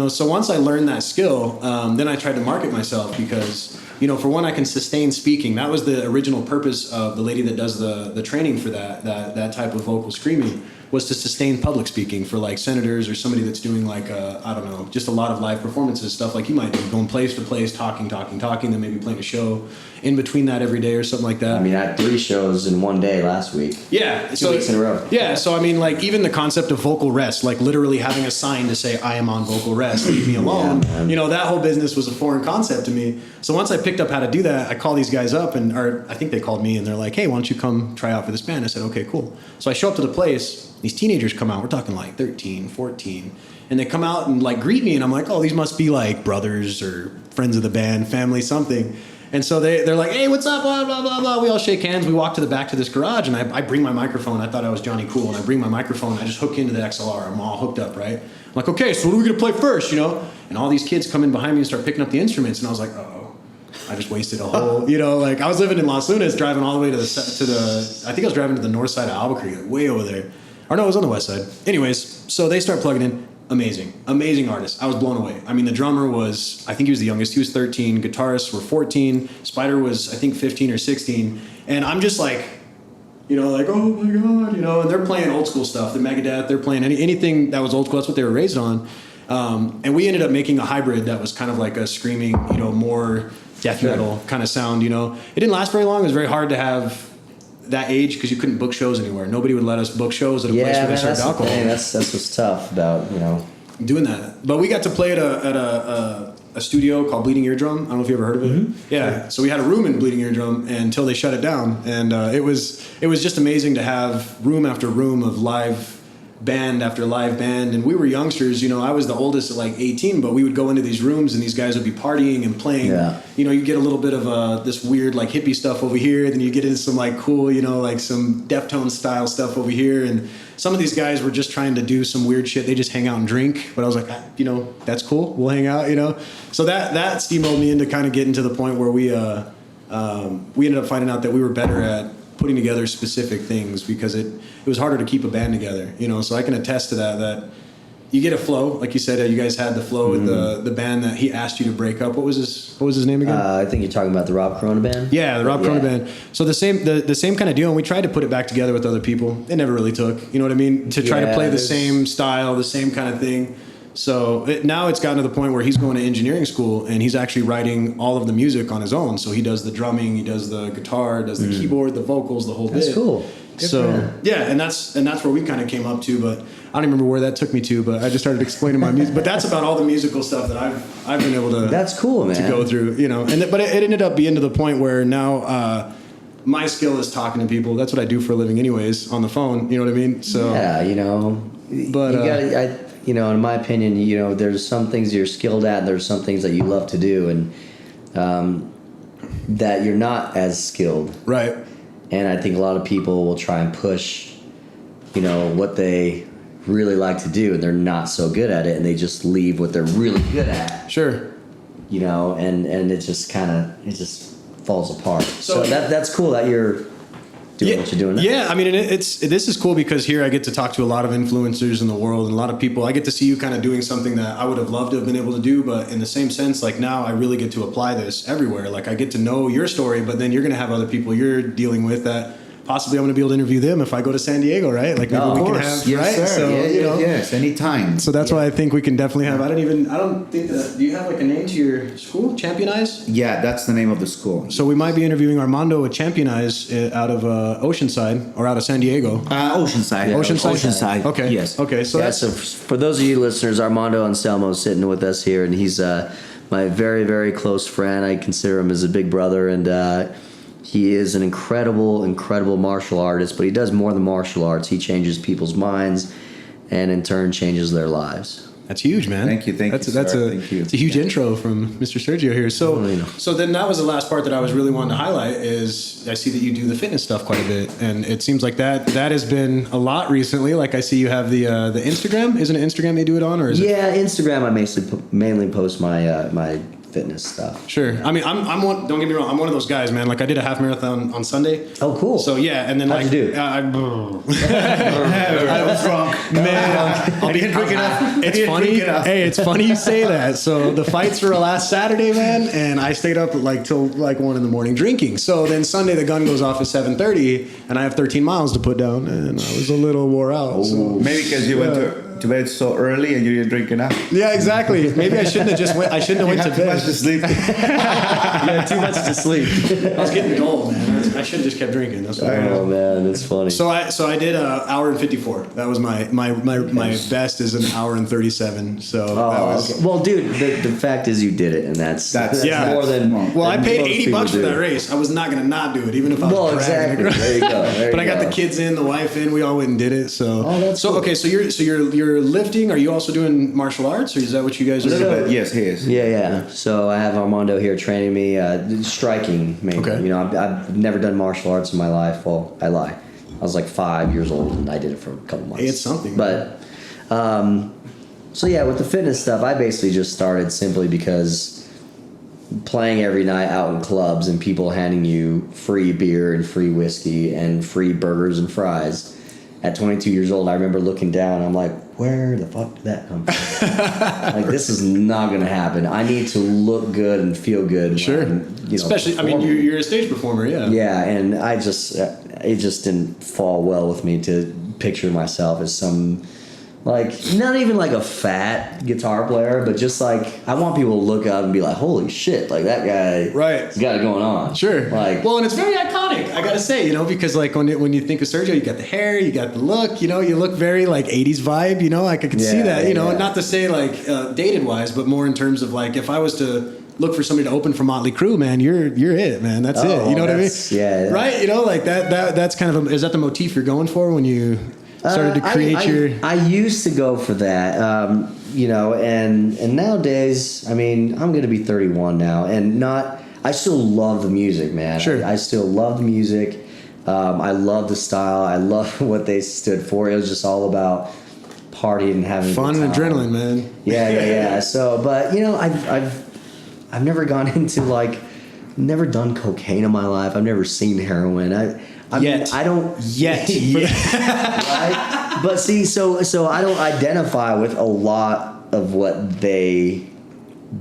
so once I learned that skill, then I tried to market myself, because, for one, I can sustain speaking. That was the original purpose of the lady that does the training for that type of vocal screaming, was to sustain public speaking for like senators or somebody that's doing like, I don't know, just a lot of live performances, stuff like you might do, going place to place, talking, then maybe playing a show in between that every day or something like that. I mean, I had 3 shows in one day last week. Yeah. 2 weeks in a row. Yeah. So, I mean, like even the concept of vocal rest, like literally having a sign to say, I am on vocal rest, leave me alone. Yeah, that whole business was a foreign concept to me. So once I picked up how to do that, I call these guys up or I think they called me, and they're like, hey, why don't you come try out for this band? I said, okay, cool. So I show up to the place. These teenagers come out. We're talking like 13, 14. And they come out and like greet me. And I'm like, oh, these must be like brothers or friends of the band, family, something. And so they're like, hey, what's up? Blah, blah, blah, blah. We all shake hands. We walk to the back to this garage, and I bring my microphone. I thought I was Johnny Cool. And I bring my microphone. I just hook into the XLR. I'm all hooked up, right? I'm like, okay, so what are we going to play first, And all these kids come in behind me and start picking up the instruments. And I was like, oh, I just wasted a whole, like I was living in Las Lunas, driving all the way to the I think I was driving to the north side of Albuquerque, like way over there. Or no, it was on the west side. Anyways, so they start plugging in. Amazing artist. I was blown away. I mean, the drummer was, I think he was the youngest. He was 13. Guitarists were 14. Spider was, I think, 15 or 16. And I'm just like, like, oh my God, and they're playing old school stuff. The Megadeth, they're playing anything that was old school. That's what they were raised on. And we ended up making a hybrid that was kind of like a screaming, more death metal kind of sound, It didn't last very long. It was very hard to have that age because you couldn't book shows anywhere. Nobody would let us book shows at a place where they served alcohol. That's what's tough about doing that. But we got to play at a studio called Bleeding Eardrum. I don't know if you ever heard of it. Mm-hmm. Yeah. So we had a room in Bleeding Eardrum until they shut it down, and it was just amazing to have room after room of live band after live band. And we were youngsters. I was the oldest at like 18, but we would go into these rooms and these guys would be partying and playing. Yeah. You get a little bit of this weird like hippie stuff over here, then you get into some like cool, like some Deftones style stuff over here, and some of these guys were just trying to do some weird shit. They just hang out and drink, but I was like, that's cool. We'll hang out, So that steamrolled me into kind of getting to the point where we ended up finding out that we were better at putting together specific things because it was harder to keep a band together, So I can attest to that you get a flow, like you said. You guys had the flow with the band that he asked you to break up. What was his name again? I think you're talking about the Rob Corona band. Yeah, the Rob Corona band. So the same kind of deal, and we tried to put it back together with other people. It never really took. You know what I mean? To try to play the same style, the same kind of thing. So now it's gotten to the point where he's going to engineering school and he's actually writing all of the music on his own. So he does the drumming, he does the guitar, does the keyboard, the vocals, the whole bit. That's cool. So yeah, and that's where we kind of came up to, but I don't even remember where that took me to. But I just started explaining my music. But that's about all the musical stuff that I've been able to. That's cool, man. To go through, you know. But it ended up being to the point where now my skill is talking to people. That's what I do for a living, anyways, on the phone. You know what I mean? So yeah, you know, but you gotta. You know, in my opinion, you know, there's some things you're skilled at, and there's some things that you love to do, and that you're not as skilled. Right. And I think a lot of people will try and push, you know, what they really like to do, and they're not so good at it, and they just leave what they're really good at. Sure. You know, and it just falls apart. So that's cool that you're doing what you're doing now. Yeah, I mean, this is cool because here I get to talk to a lot of influencers in the world and a lot of people. I get to see you kind of doing something that I would have loved to have been able to do, but in the same sense, like now I really get to apply this everywhere. Like I get to know your story, but then you're going to have other people you're dealing with that possibly I'm going to be able to interview them if I go to San Diego, right? Like maybe we can have, yes, right? Sir. So, yes, anytime. So that's why I think we can definitely have. I don't think that. Do you have like a name to your school? Championize? Yeah, that's the name of the school. So we might be interviewing Armando at Championize out of Oceanside or out of San Diego. Oceanside. Yeah, Oceanside. Okay. Yes. Okay. So So for those of you listeners, Armando Anselmo is sitting with us here, and he's my very, very close friend. I consider him as a big brother, and he is an incredible, incredible martial artist, but he does more than martial arts. He changes people's minds and in turn changes their lives. That's huge, man. Thank you. Thank you. It's a huge intro from Mr. Sergio here. So then that was the last part that I was really wanting to highlight is I see that you do the fitness stuff quite a bit, and it seems like that has been a lot recently. Like I see you have the Instagram. Isn't it Instagram they do it on, or is it? Yeah, Instagram. I mainly post my my fitness stuff. Sure. I mean, I'm one. Don't get me wrong. I'm one of those guys, man. Like I did a half marathon on Sunday. Oh, cool. So yeah, and then How'd like you do? I was drunk. Man, I didn't drink enough. It's funny. Hey, it's funny you say that. So the fights were last Saturday, man, and I stayed up like till like 1 a.m. drinking. So then Sunday the gun goes off at 7:30, and I have 13 miles to put down, and I was a little wore out. So. Maybe because you went to bed so early and you didn't drink enough. Yeah, exactly. Maybe I shouldn't have just went. I shouldn't have went to Too bed. much to sleep. Yeah, too much to sleep. I was getting dull, man. I should have just kept drinking. That's what I Oh man, that's funny. So I did an hour and 54. That was my best is an hour and 37. So that was. Okay. Well, dude, the fact is you did it, and that's yeah. more than. Well, I than paid most $80 people for do. that race. I was not gonna not do it, even if I was Well, dragging exactly. There you go. There But you I got go. the kids in, the wife in. We all went and did it. So. Oh, that's cool. Okay. So you're lifting. Are you also doing martial arts, or is that what you guys are doing? But yes, he is. Yeah. So I have Armando here training me striking mainly. Okay. You know, I've never done martial arts in my life. Well, I lie. I was like 5 years old and I did it for a couple months. Hey, it's something. But so yeah, with the fitness stuff, I basically just started simply because playing every night out in clubs and people handing you free beer and free whiskey and free burgers and fries. At 22 years old, I remember looking down. I'm like, where the fuck did that come from? Like, this is not going to happen. I need to look good and feel good. Sure. When, Especially, I mean, performing. you're a stage performer, yeah. Yeah, and it just didn't fall well with me to picture myself as some, like, not even like a fat guitar player, but just like, I want people to look up and be like, holy shit, like that guy Right. got it going on. Sure. Like, Well, and it's very iconic, I gotta say, because like when you think of Sergio, you got the hair, you got the look, you look very like 80s vibe, like I could see that, yeah. not to say like dated wise, but more in terms of like if I was to look for somebody to open for Motley Crue, man, you're it, man. That's it. You know what I mean? Yeah. Right? Like that's kind of is that the motif you're going for when you started to create I used to go for that, and nowadays, I mean, I'm going to be 31 now, and I still love the music, man. Sure. I still love the music. I love the style. I love what they stood for. It was just all about partying and having a fun good and time. adrenaline, man. Yeah. So, but I've never gone into never done cocaine in my life. I've never seen heroin. I Yet. mean, I don't Yet. right? But see, so I don't identify with a lot of what they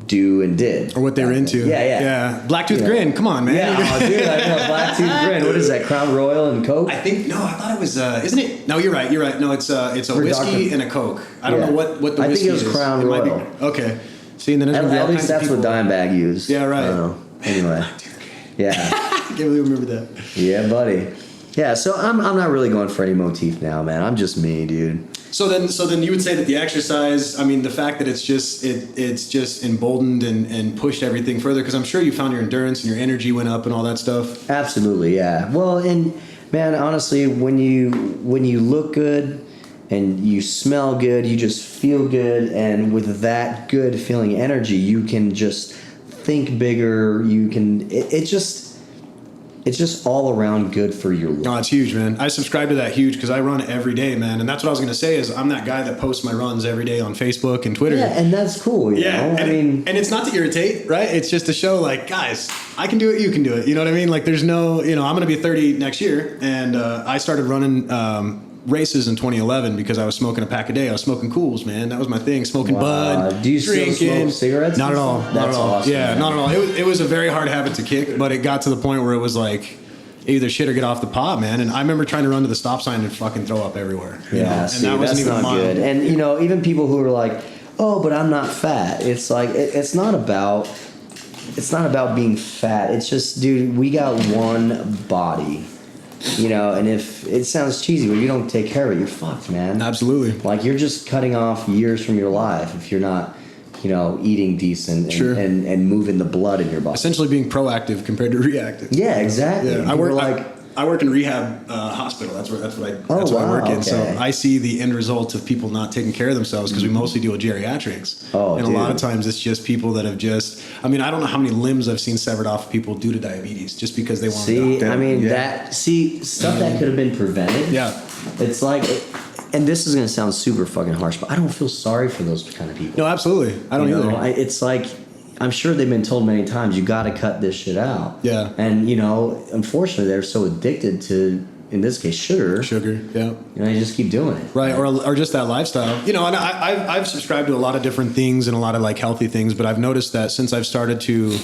do and did. Or what they were into. Yeah. Blacktooth Grin. Come on, man. Yeah, oh, dude, I know. Blacktooth Grin. What is that? Crown Royal and Coke? I thought it was, isn't it? No, you're right. No, it's a whiskey and a Coke. I don't know what the whiskey is. I think it was Crown Royal. Okay. See, and then there's gonna be all at least kinds that's of what Dimebag used. Yeah, right. I don't know. Anyway. Yeah. I can't really remember that. Yeah, buddy. Yeah, so I'm not really going for any motif now, man. I'm just me, dude. So then you would say that the exercise, I mean, the fact that it's just emboldened and pushed everything further, because I'm sure you found your endurance and your energy went up and all that stuff. Absolutely, yeah. Well, and man, honestly, when you look good and you smell good, you just feel good, and with that good feeling energy, you can just think bigger. You can it's just all around good for your life. No, it's huge, man. I subscribe to that huge because I run every day, man. And that's what I was going to say is I'm that guy that posts my runs every day on Facebook and Twitter. Yeah, and that's cool, you know? And it's not to irritate, right? It's just to show, like, guys, I can do it, you can do it. You know what I mean? Like, there's no, I'm going to be 30 next year. And I started running races in 2011 because I was smoking a pack a day. I was smoking Cools, man. That was my thing. Smoking bud, do you drinking. still smoke cigarettes? Not at all. That's not at all. awesome. Yeah, man. not at all. It was a very hard habit to kick, but it got to the point where it was like either shit or get off the pot, man. And I remember trying to run to the stop sign and fucking throw up everywhere. Yeah, see, that's not good. And even people who are like, "Oh, but I'm not fat." It's like it's not about being fat. It's just, dude, we got one body. And if it sounds cheesy, but you don't take care of it, you're fucked, man. Absolutely. Like, you're just cutting off years from your life if you're not, eating decent and moving the blood in your body. Essentially being proactive compared to reactive. Yeah, exactly. Yeah. I work in rehab hospital. That's what I work in. Okay. So I see the end result of people not taking care of themselves because we mostly deal with geriatrics. Oh, and dude. a lot of times it's just people that have just. I mean, I don't know how many limbs I've seen severed off of people due to diabetes just because they want to. See, stuff that could have been prevented. Yeah. It's like, and this is gonna sound super fucking harsh, but I don't feel sorry for those kind of people. No, absolutely. I don't either. It's like, I'm sure they've been told many times, you got to cut this shit out. Yeah. And, unfortunately, they're so addicted to, in this case, sugar. Yeah. They just keep doing it. Right, or just that lifestyle. And I've subscribed to a lot of different things and a lot of, like, healthy things, but I've noticed that since I've started to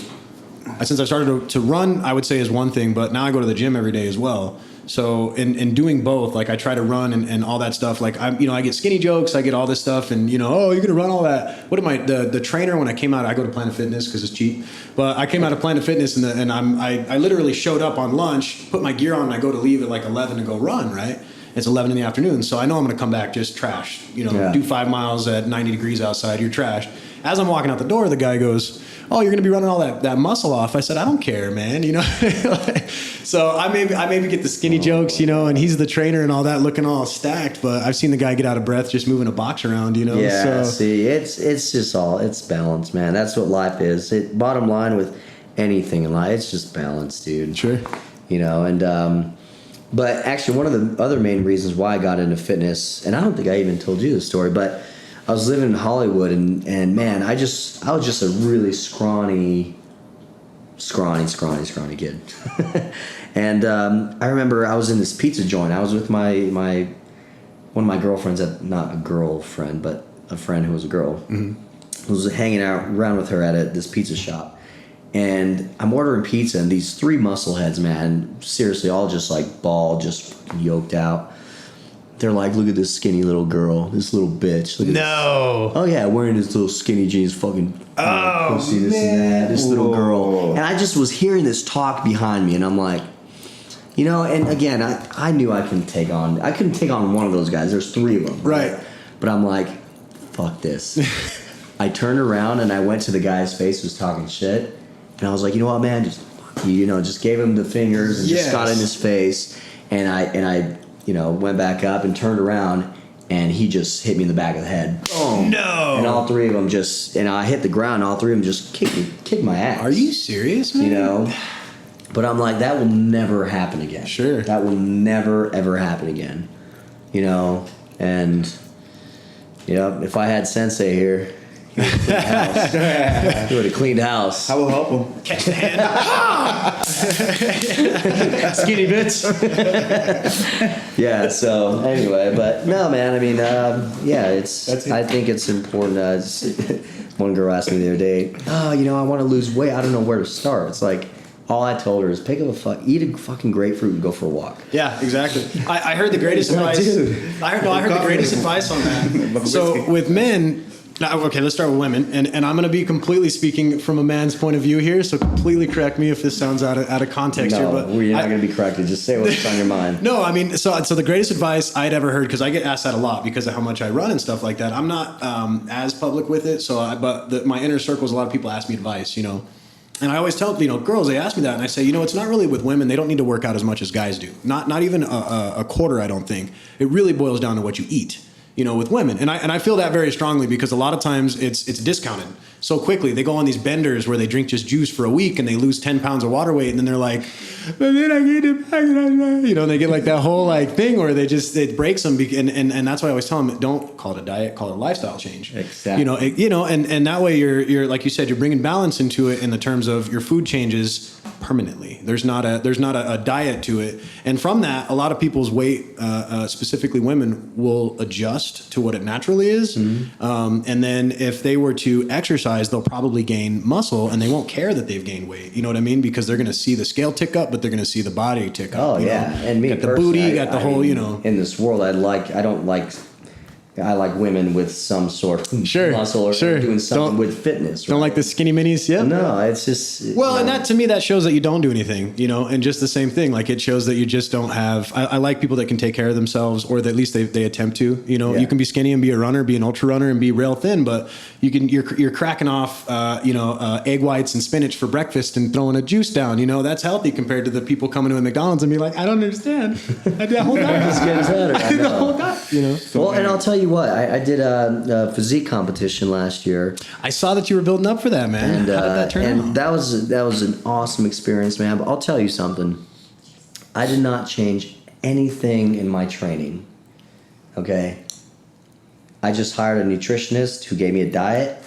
run, I would say is one thing, but now I go to the gym every day as well. So in doing both, like I try to run and all that stuff. Like I get skinny jokes, I get all this stuff, and oh, you're gonna run all that. What am I? The trainer when I came out, I go to Planet Fitness because it's cheap. But I came out of Planet Fitness and I literally showed up on lunch, put my gear on, and I go to leave at like 11 to go run. Right, it's 11 in the afternoon, so I know I'm gonna come back just trashed. Do 5 miles at 90 degrees outside, you're trashed. As I'm walking out the door, the guy goes, "Oh, you're gonna be running all that muscle off." I said, "I don't care, man." So I maybe get the skinny jokes, and he's the trainer and all that, looking all stacked. But I've seen the guy get out of breath just moving a box around, Yeah. So. See, it's just it's balance, man. That's what life is. Bottom line with anything in life, it's just balance, dude. Sure. But actually, one of the other main reasons why I got into fitness, and I don't think I even told you the story, but I was living in Hollywood, and man, I was just a really scrawny kid. And I remember I was in this pizza joint. I was with one of my girlfriends, not a girlfriend, but a friend who was a girl. Mm-hmm. I was hanging out around with her at this pizza shop. And I'm ordering pizza, and these three muscleheads, man, seriously, all just like bald, just fucking yoked out. They're like, "Look at this skinny little girl, this little bitch." Look at No. This. Oh yeah, wearing this little skinny jeans, fucking pussy, this and that. This little girl, and I just was hearing this talk behind me, and I'm like, and again, I knew I couldn't take on one of those guys. There's three of them, right? But I'm like, fuck this. I turned around and I went to the guy's face who was talking shit, and I was like, "You know what, man? Just fuck you," just gave him the fingers and just got in his face, and I. Went back up and turned around, and he just hit me in the back of the head. Boom. No. And all three of them and I hit the ground. All three of them just kicked my ass. Are you serious, man? But I'm like, that will never happen again. Sure. That will never ever happen again. And if I had Sensei here, He would have cleaned house. He would have cleaned house. I will help him. Catch the hand. Skinny bitch. Yeah. So anyway, but no, man. I mean, yeah. I think it's important. One girl asked me the other day, "Oh, I want to lose weight. I don't know where to start." It's like, all I told her is eat a fucking grapefruit and go for a walk. Yeah, exactly. I heard the greatest advice. Dude. I heard the greatest advice on that. So with men, okay, let's start with women, and I'm going to be completely speaking from a man's point of view here. So completely correct me if this sounds out of context here. But you're not going to be corrected. Just say what's on your mind. No, I mean, so the greatest advice I'd ever heard, because I get asked that a lot because of how much I run and stuff like that. I'm not as public with it, but my inner circles, a lot of people ask me advice, And I always tell girls, they ask me that, and I say, it's not really with women. They don't need to work out as much as guys do. Not even a quarter, I don't think. It really boils down to what you eat. With women, and I feel that very strongly because a lot of times it's discounted so quickly. They go on these benders where they drink just juice for a week and they lose 10 pounds of water weight, and then they're like, but then I get it back, and they get like that whole thing where it breaks them, and that's why I always tell them, don't call it a diet, call it a lifestyle change. Exactly. And that way you're like you said, you're bringing balance into it in the terms of your food changes permanently. There's not a diet to it, and from that, a lot of people's weight, specifically women, will adjust to what it naturally is. Mm-hmm. And then if they were to exercise, they'll probably gain muscle, and they won't care that they've gained weight. You know what I mean? Because they're going to see the scale tick up, but they're going to see the body tick up. Oh yeah, and me got the booty, got the whole. In this world, I like women with some sort of muscle or doing something with fitness. Right? Don't like the skinny minis? Yeah. No, it's just... Well, and that, to me, that shows that you don't do anything, and just the same thing. Like, it shows that you just don't have... I like people that can take care of themselves, or that at least they attempt to. You can be skinny and be a runner, be an ultra runner and be rail thin, but you're cracking off, egg whites and spinach for breakfast and throwing a juice down. That's healthy compared to the people coming to a McDonald's and be like, I don't understand. I did a whole diet. Just getting better. I did the whole diet, Well, and I'll tell you what, I did a physique competition last year. I saw that you were building up for that, man. And, how did that turn out? And that was an awesome experience, man. But I'll tell you something. I did not change anything in my training. Okay? I just hired a nutritionist who gave me a diet,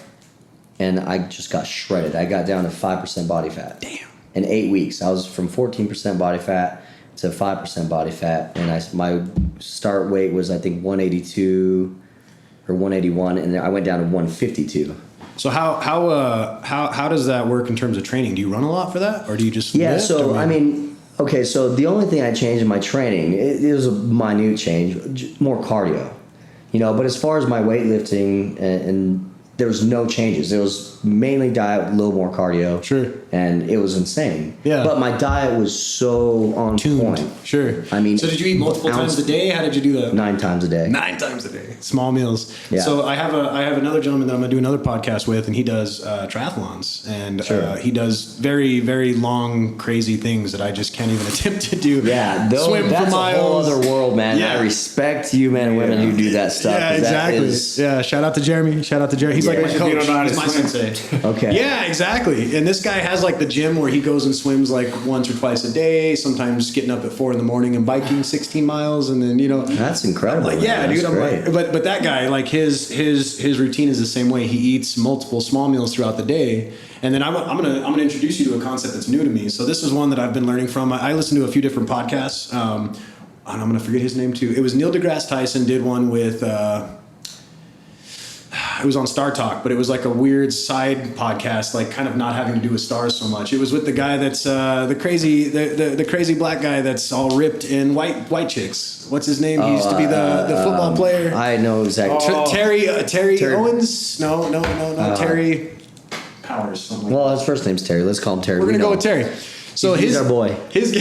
and I just got shredded. I got down to 5% body fat. Damn. In 8 weeks. I was from 14% body fat to 5% body fat, and my start weight was, I think, 182 or 181, and I went down to 152. So how does that work in terms of training? Do you run a lot for that, or do you just lift? So okay, so the only thing I changed in my training, it was a minute change, more cardio, but as far as my weightlifting and there was no changes. It was mainly diet with a little more cardio. Sure. And it was insane. Yeah. But my diet was so on point. Sure. I mean, so did you eat multiple times a day? How did you do that? 9 times a day. 9 times a day. Small meals. Yeah. So I have another gentleman that I'm gonna do another podcast with, and he does triathlons, and he does very, very long, crazy things that I just can't even attempt to do. Yeah, swim that's for miles. A whole other world, man. Yeah. I respect you, men and women who do that stuff. Yeah, exactly. Yeah. Shout out to Jeremy. He's like my coach. He's my sensei. Okay. Yeah, exactly. And this guy has like the gym where he goes and swims like once or twice a day. Sometimes getting up at 4 a.m. and biking 16 miles, and then That's incredible. Like, yeah, man. dude. That's great. But that guy, like his routine is the same way. He eats multiple small meals throughout the day. And then I'm gonna introduce you to a concept that's new to me. So this is one that I've been learning from. I listen to a few different podcasts. And I'm gonna forget his name too. It was Neil deGrasse Tyson did one with. It was on Star Talk, but it was like a weird side podcast, like kind of not having to do with stars so much. It was with the guy that's the crazy black guy that's all ripped in white chicks. What's his name? He used to be the football player. I know exactly. Terry Owens? No. Terry Powers. Something Well, his first name's Terry. Let's call him Terry. We're gonna go with Terry. So he's our boy. His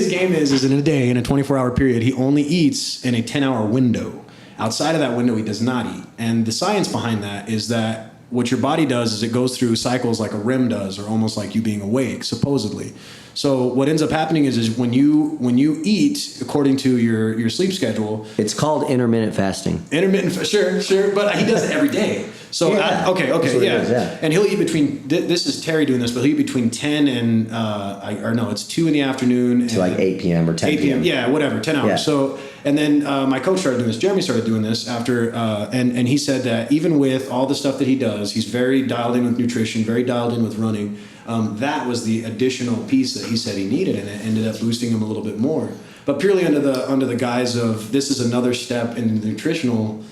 game is in a day, in a 24-hour period, he only eats in a 10-hour window. Outside of that window, he does not eat. And the science behind that is that what your body does is it goes through cycles like a REM does, or almost like you being awake, supposedly. So what ends up happening is when you eat according to your sleep schedule. It's called intermittent fasting. Sure. But he does it every day. So yeah. Okay, yeah. And he'll eat between. This is Terry doing this, but he'll eat between 10 and it's 2 in the afternoon to like 8 p.m. or 10 8 p.m. Yeah, whatever, 10 hours. Yeah. So And then my coach started doing this. Jeremy started doing this after, and he said that even with all the stuff that he does, he's very dialed in with nutrition, very dialed in with running. That was the additional piece that he said he needed, and it ended up boosting him a little bit more. But purely under the guise of this is another step in the nutritional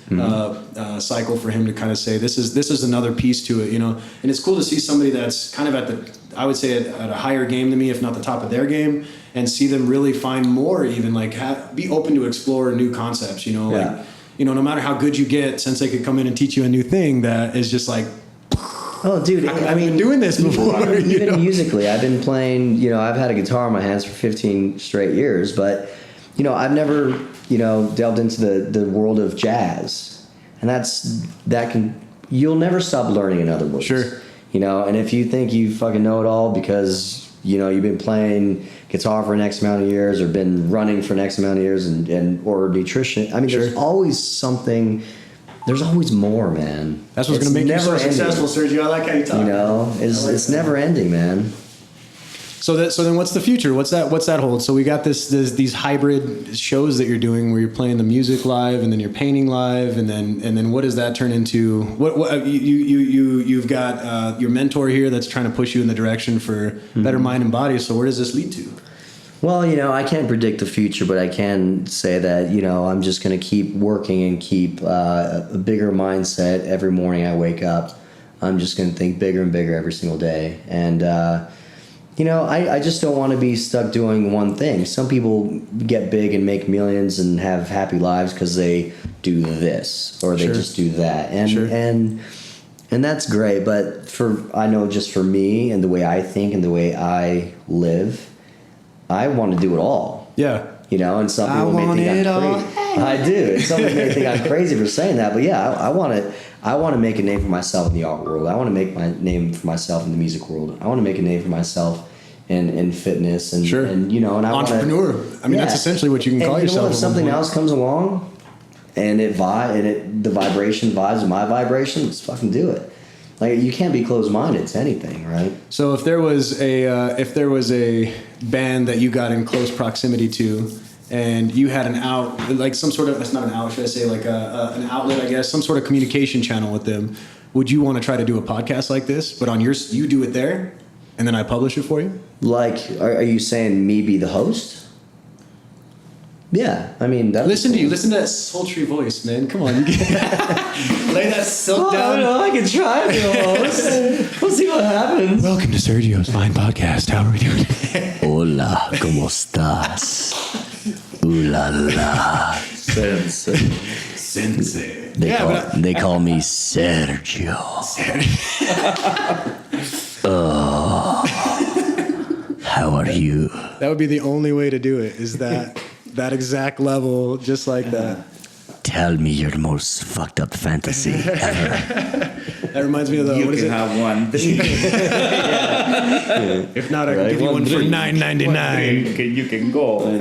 cycle for him to kind of say this is another piece to it, you know. And it's cool to see somebody that's kind of I would say at a higher game than me, if not the top of their game, and see them really find more, even like be open to explore new concepts, you know. Yeah. Like, you know, no matter how good you get, Sensei could come in and teach you a new thing that is just like, oh, dude, I've been doing this before. Even musically, I've been playing, you know, I've had a guitar in my hands for 15 straight years, but, you know, I've never, you know, delved into the world of jazz. And you'll never stop learning, in other words. Sure. You know, and if you think you fucking know it all because, you know, you've been playing guitar for an X amount of years or been running for an X amount of years or nutrition, I mean, there's always something. There's always more, man. That's what's going to make you so successful, Sergio. I like how you talk. You know, it's never ending, man. So then what's the future? What's that hold? So we got these hybrid shows that you're doing where you're playing the music live and then you're painting live and then what does that turn into? What you've got your mentor here that's trying to push you in the direction for better mind and body. So where does this lead to? Well, you know, I can't predict the future, but I can say that, you know, I'm just going to keep working and keep a bigger mindset every morning I wake up. I'm just going to think bigger and bigger every single day. And, you know, I just don't want to be stuck doing one thing. Some people get big and make millions and have happy lives because they do this or they just do that. And that's great. But I know just for me and the way I think and the way I live, I want to do it all. Yeah. You know, and some people may think I'm crazy. I do. And some people may think I'm crazy for saying that, but yeah, I want to make a name for myself in the art world. I want to make my name for myself in the music world. I want to make a name for myself in fitness and you know, and I entrepreneur. I mean, that's essentially what you can call yourself. You know, if something else comes along and the vibration vibes with my vibration, let's fucking do it. Like, you can't be closed-minded to anything, right? So if there was a band that you got in close proximity to, and you had an like some sort of, it's not an out, should I say, like an outlet, I guess, some sort of communication channel with them, would you want to try to do a podcast like this, but you do it there, and then I publish it for you? Like, are you saying me be the host? Yeah, I mean, listen to that sultry voice, man. Come on, lay that silk down. I don't know. I can try to be a host. We'll see what happens. Welcome to Sergio's Fine Podcast. How are we doing? Hola, ¿cómo estás? Ooh la la. Sensei. They call me Sergio. Oh, how are you? That would be the only way to do it. Is that exact level, just like that. Tell me your most fucked up fantasy ever. That reminds me of the. You what is can it? have one. If not, I can give you one for $9.99. You can go.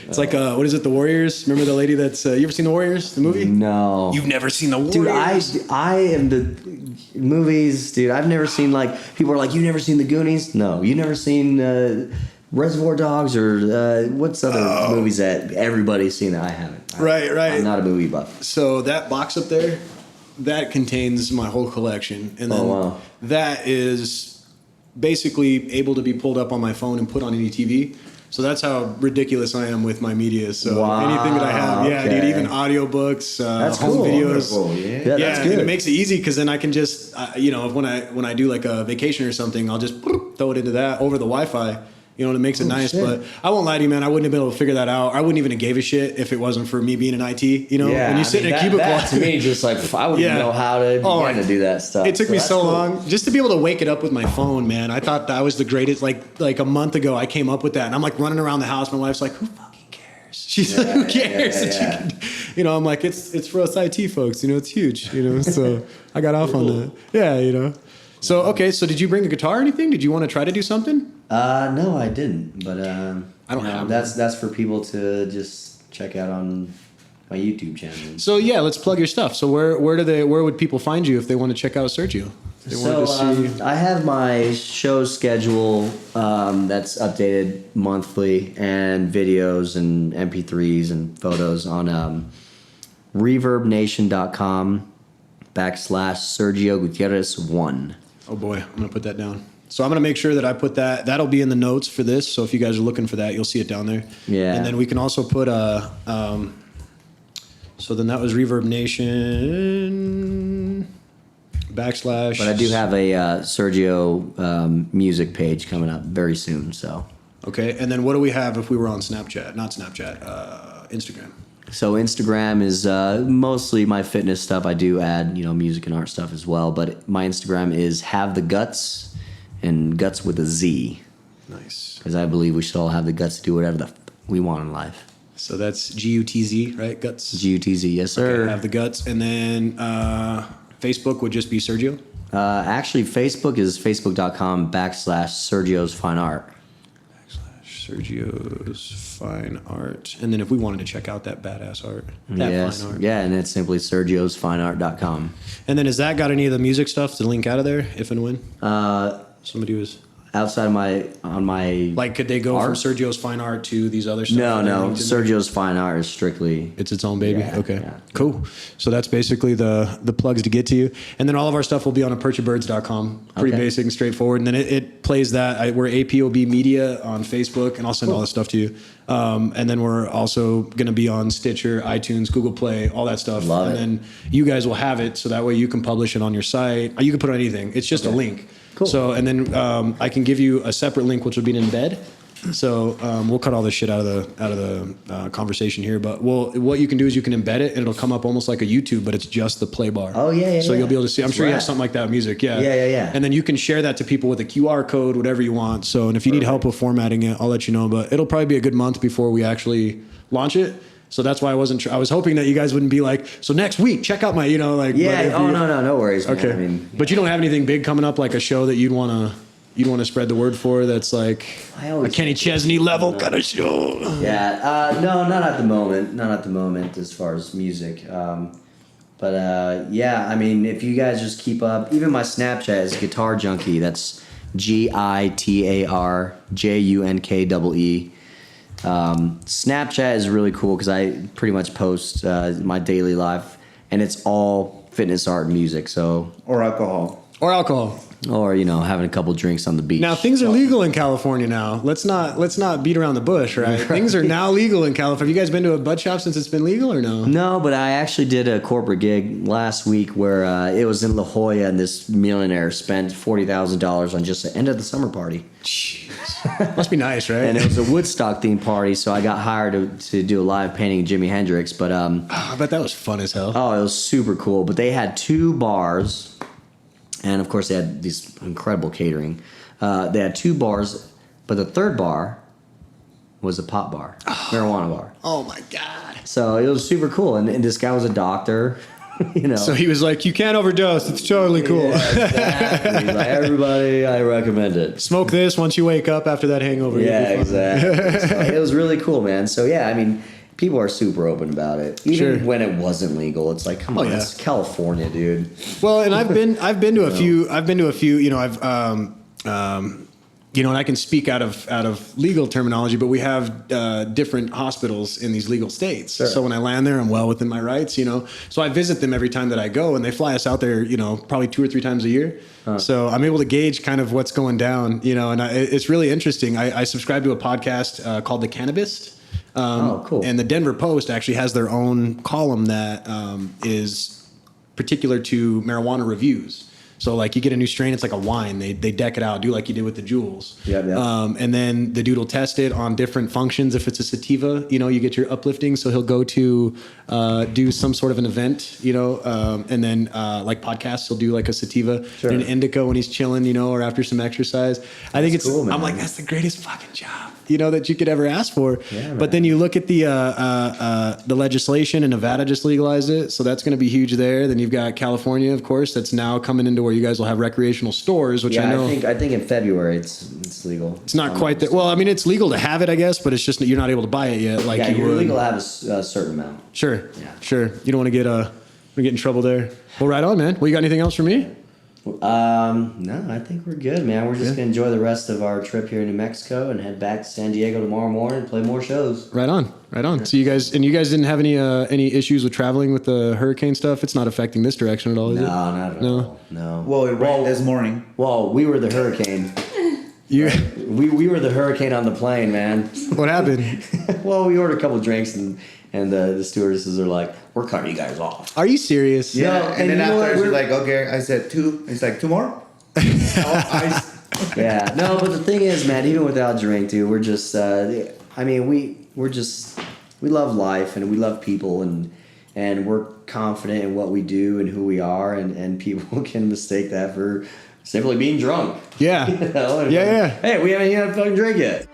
It's like what is it? The Warriors. Remember the lady that's? You ever seen the Warriors? The movie? No. You've never seen the Warriors? Dude, I am the movies, dude. I've never seen, like, people are like, you never seen the Goonies? No. You never seen Reservoir Dogs or what's other movies that everybody's seen that I haven't? Right. I'm not a movie buff. So that box up there, that contains my whole collection, and then that is basically able to be pulled up on my phone and put on any TV. So that's how ridiculous I am with my media. So anything that I have, dude, even audiobooks, that's home cool. videos. Yeah, that's good. And it makes it easy because then I can just, you know, when I do like a vacation or something, I'll just throw it into that over the Wi-Fi. You know, and it makes it nice. Shit. But I won't lie to you, man. I wouldn't have been able to figure that out. I wouldn't even have gave a shit if it wasn't for me being in IT. You know, when you sit in a cubicle. That to me, just like, I wouldn't know how to begin to do that stuff. It took me so long just to be able to wake it up with my phone, man. I thought that was the greatest. Like a month ago, I came up with that, and I'm like running around the house. My wife's like, "Who fucking cares?" She's like, "Who cares?" You know, I'm like, "It's for us IT folks. You know, it's huge. You know." So I got off on that. Yeah, you know. So okay, so did you bring a guitar or anything? Did you want to try to do something? No, I didn't. But I don't have. That's for people to just check out on my YouTube channel. So yeah, let's plug your stuff. So where would people find you if they want to check out Sergio? They wanted to see. I have my show schedule that's updated monthly, and videos and MP3s and photos on reverbnation.com/Sergio Gutierrez 1. Oh boy, I'm gonna put that down. So I'm gonna make sure that I put that. That'll be in the notes for this. So if you guys are looking for that, you'll see it down there. Yeah. And then we can also put a. So then that was Reverb Nation / But I do have a Sergio music page coming up very soon. So. Okay, and then what do we have if we were on Snapchat? Not Snapchat, Instagram. So Instagram is mostly my fitness stuff. I do add, music and art stuff as well. But my Instagram is Have the Guts, and guts with a Z. Nice. Because I believe we should all have the guts to do whatever we want in life. So that's GUTZ, right? Guts. GUTZ, yes sir. Okay, have the guts, and then Facebook would just be Sergio. Actually, Facebook is facebook.com/Sergio's Fine Art. Sergio's Fine Art. And then if we wanted to check out that badass art, that Yes. fine art. Yeah, and it's simply sergiosfineart.com. And then has that got any of the music stuff to link out of there, if and when? Somebody was... Outside on my Like, could they go art? from Sergio's Fine Art to these other stuff? No. that are linked in there? Sergio's Fine Art is strictly... It's its own baby. Yeah, Okay, yeah. cool. So that's basically the plugs to get to you, and then all of our stuff will be on perchofbirds.com. Pretty Okay. basic and straightforward. And then it plays that. We're APOB Media on Facebook, and I'll send all this stuff to you. And then we're also going to be on Stitcher, iTunes, Google Play, all that stuff. Love and it. then you guys will have it, so that way you can publish it on your site. You can put on anything. It's just a link. Cool. So and then I can give you a separate link, which will be an embed. So we'll cut all this shit out of the conversation here. But what you can do is you can embed it, and it'll come up almost like a YouTube, but it's just the play bar. Oh, yeah. So you'll be able to see. I'm That's sure you have rad. something like that with music. Yeah. Yeah. And then you can share that to people with a QR code, whatever you want. So and if you need help with formatting it, I'll let you know. But it'll probably be a good month before we actually launch it. So that's why I wasn't. I was hoping that you guys wouldn't be like, so next week check out my, Yeah. but if Oh you- no worries. Man. Okay. I mean, but you don't have anything big coming up, like a show that you'd want to spread the word for, that's like I a always Kenny Chesney level kind of show. yeah. No, not at the moment. Not at the moment as far as music. But yeah. I mean, if you guys just keep up, even my Snapchat is Guitar Junkie. That's GITARJUNKEE. Snapchat is really cool because I pretty much post my daily life, and it's all fitness, art, and music. So, Or alcohol. Or alcohol. or having a couple drinks on the beach. Now things are legal in California now. Let's not beat around the bush, right? Things are now legal in California. Have you guys been to a bud shop since it's been legal or no? No, but I actually did a corporate gig last week where it was in La Jolla, and this millionaire spent $40,000 on just the end of the summer party. Jeez. Must be nice, right? And it was a Woodstock themed party, so I got hired to do a live painting of Jimi Hendrix. But I bet that was fun as hell. oh, it was super cool. But they had 2 bars. And of course, they had these incredible catering. They had 2 bars, but the third bar was a pot bar, marijuana bar. Oh my God. So it was super cool. And this guy was a doctor, So he was like, you can't overdose. It's totally cool. Yeah, exactly. He's like, everybody, I recommend it. Smoke this once you wake up after that hangover. You'll Yeah, be fine. exactly. So it was really cool, man. So yeah, I mean, people are super open about it. Even Sure. when it wasn't legal, it's like, come on, yeah. it's California, dude. Well, and I've been to a few. I've and I can speak out of legal terminology, but we have different hospitals in these legal states. Sure. So when I land there, I'm well within my rights. So I visit them every time that I go, and they fly us out there. Probably 2 or 3 times a year. So I'm able to gauge kind of what's going down. And it's really interesting. I subscribe to a podcast called The Cannabist. Oh, cool. And the Denver Post actually has their own column that is particular to marijuana reviews. So like you get a new strain, it's like a wine. They deck it out, do like you did with the jewels. Yeah. And then the dude will test it on different functions. If it's a sativa, you get your uplifting. So he'll go to do some sort of an event, and then like podcasts, he'll do like a sativa Sure. and an indica when he's chilling, or after some exercise. I think it's cool, man. I'm like, that's the greatest fucking job, that you could ever ask for. Yeah, but then you look at the legislation, and Nevada just legalized it. So that's going to be huge there. Then you've got California, of course, that's now coming into where you guys will have recreational stores, which I Yeah, know I think in February it's legal. it's not quite that. Well, I mean, it's legal to have it, I guess, but it's just that you're not able to buy it yet. Like Yeah, you you're would. legal to have a certain amount. Sure. Yeah. Sure. You don't want to get in trouble there. Well, right on, man. Well, you got anything else for me? No, I think we're good, man. We're just gonna enjoy the rest of our trip here in New Mexico and head back to San Diego tomorrow morning and play more shows. Right on, right on. So you guys didn't have any issues with traveling with the hurricane stuff? It's not affecting this direction at all, is No, it? not at all. No. Well, it rained this morning. Well, we were the hurricane. You, We were the hurricane on the plane, man. what happened? Well, we ordered a couple drinks and the stewardesses are like, "We're cutting you guys off." Are you serious? Yeah, No, and and then you know what? after she's We're- like, okay, I said 2. It's like 2 more. Yeah, no, but the thing is, man, even without drink, dude, we're just, we love life and we love people and we're confident in what we do and who we are and people can mistake that for simply being drunk. Yeah. You know? And Yeah. hey, we haven't even had a fucking drink yet.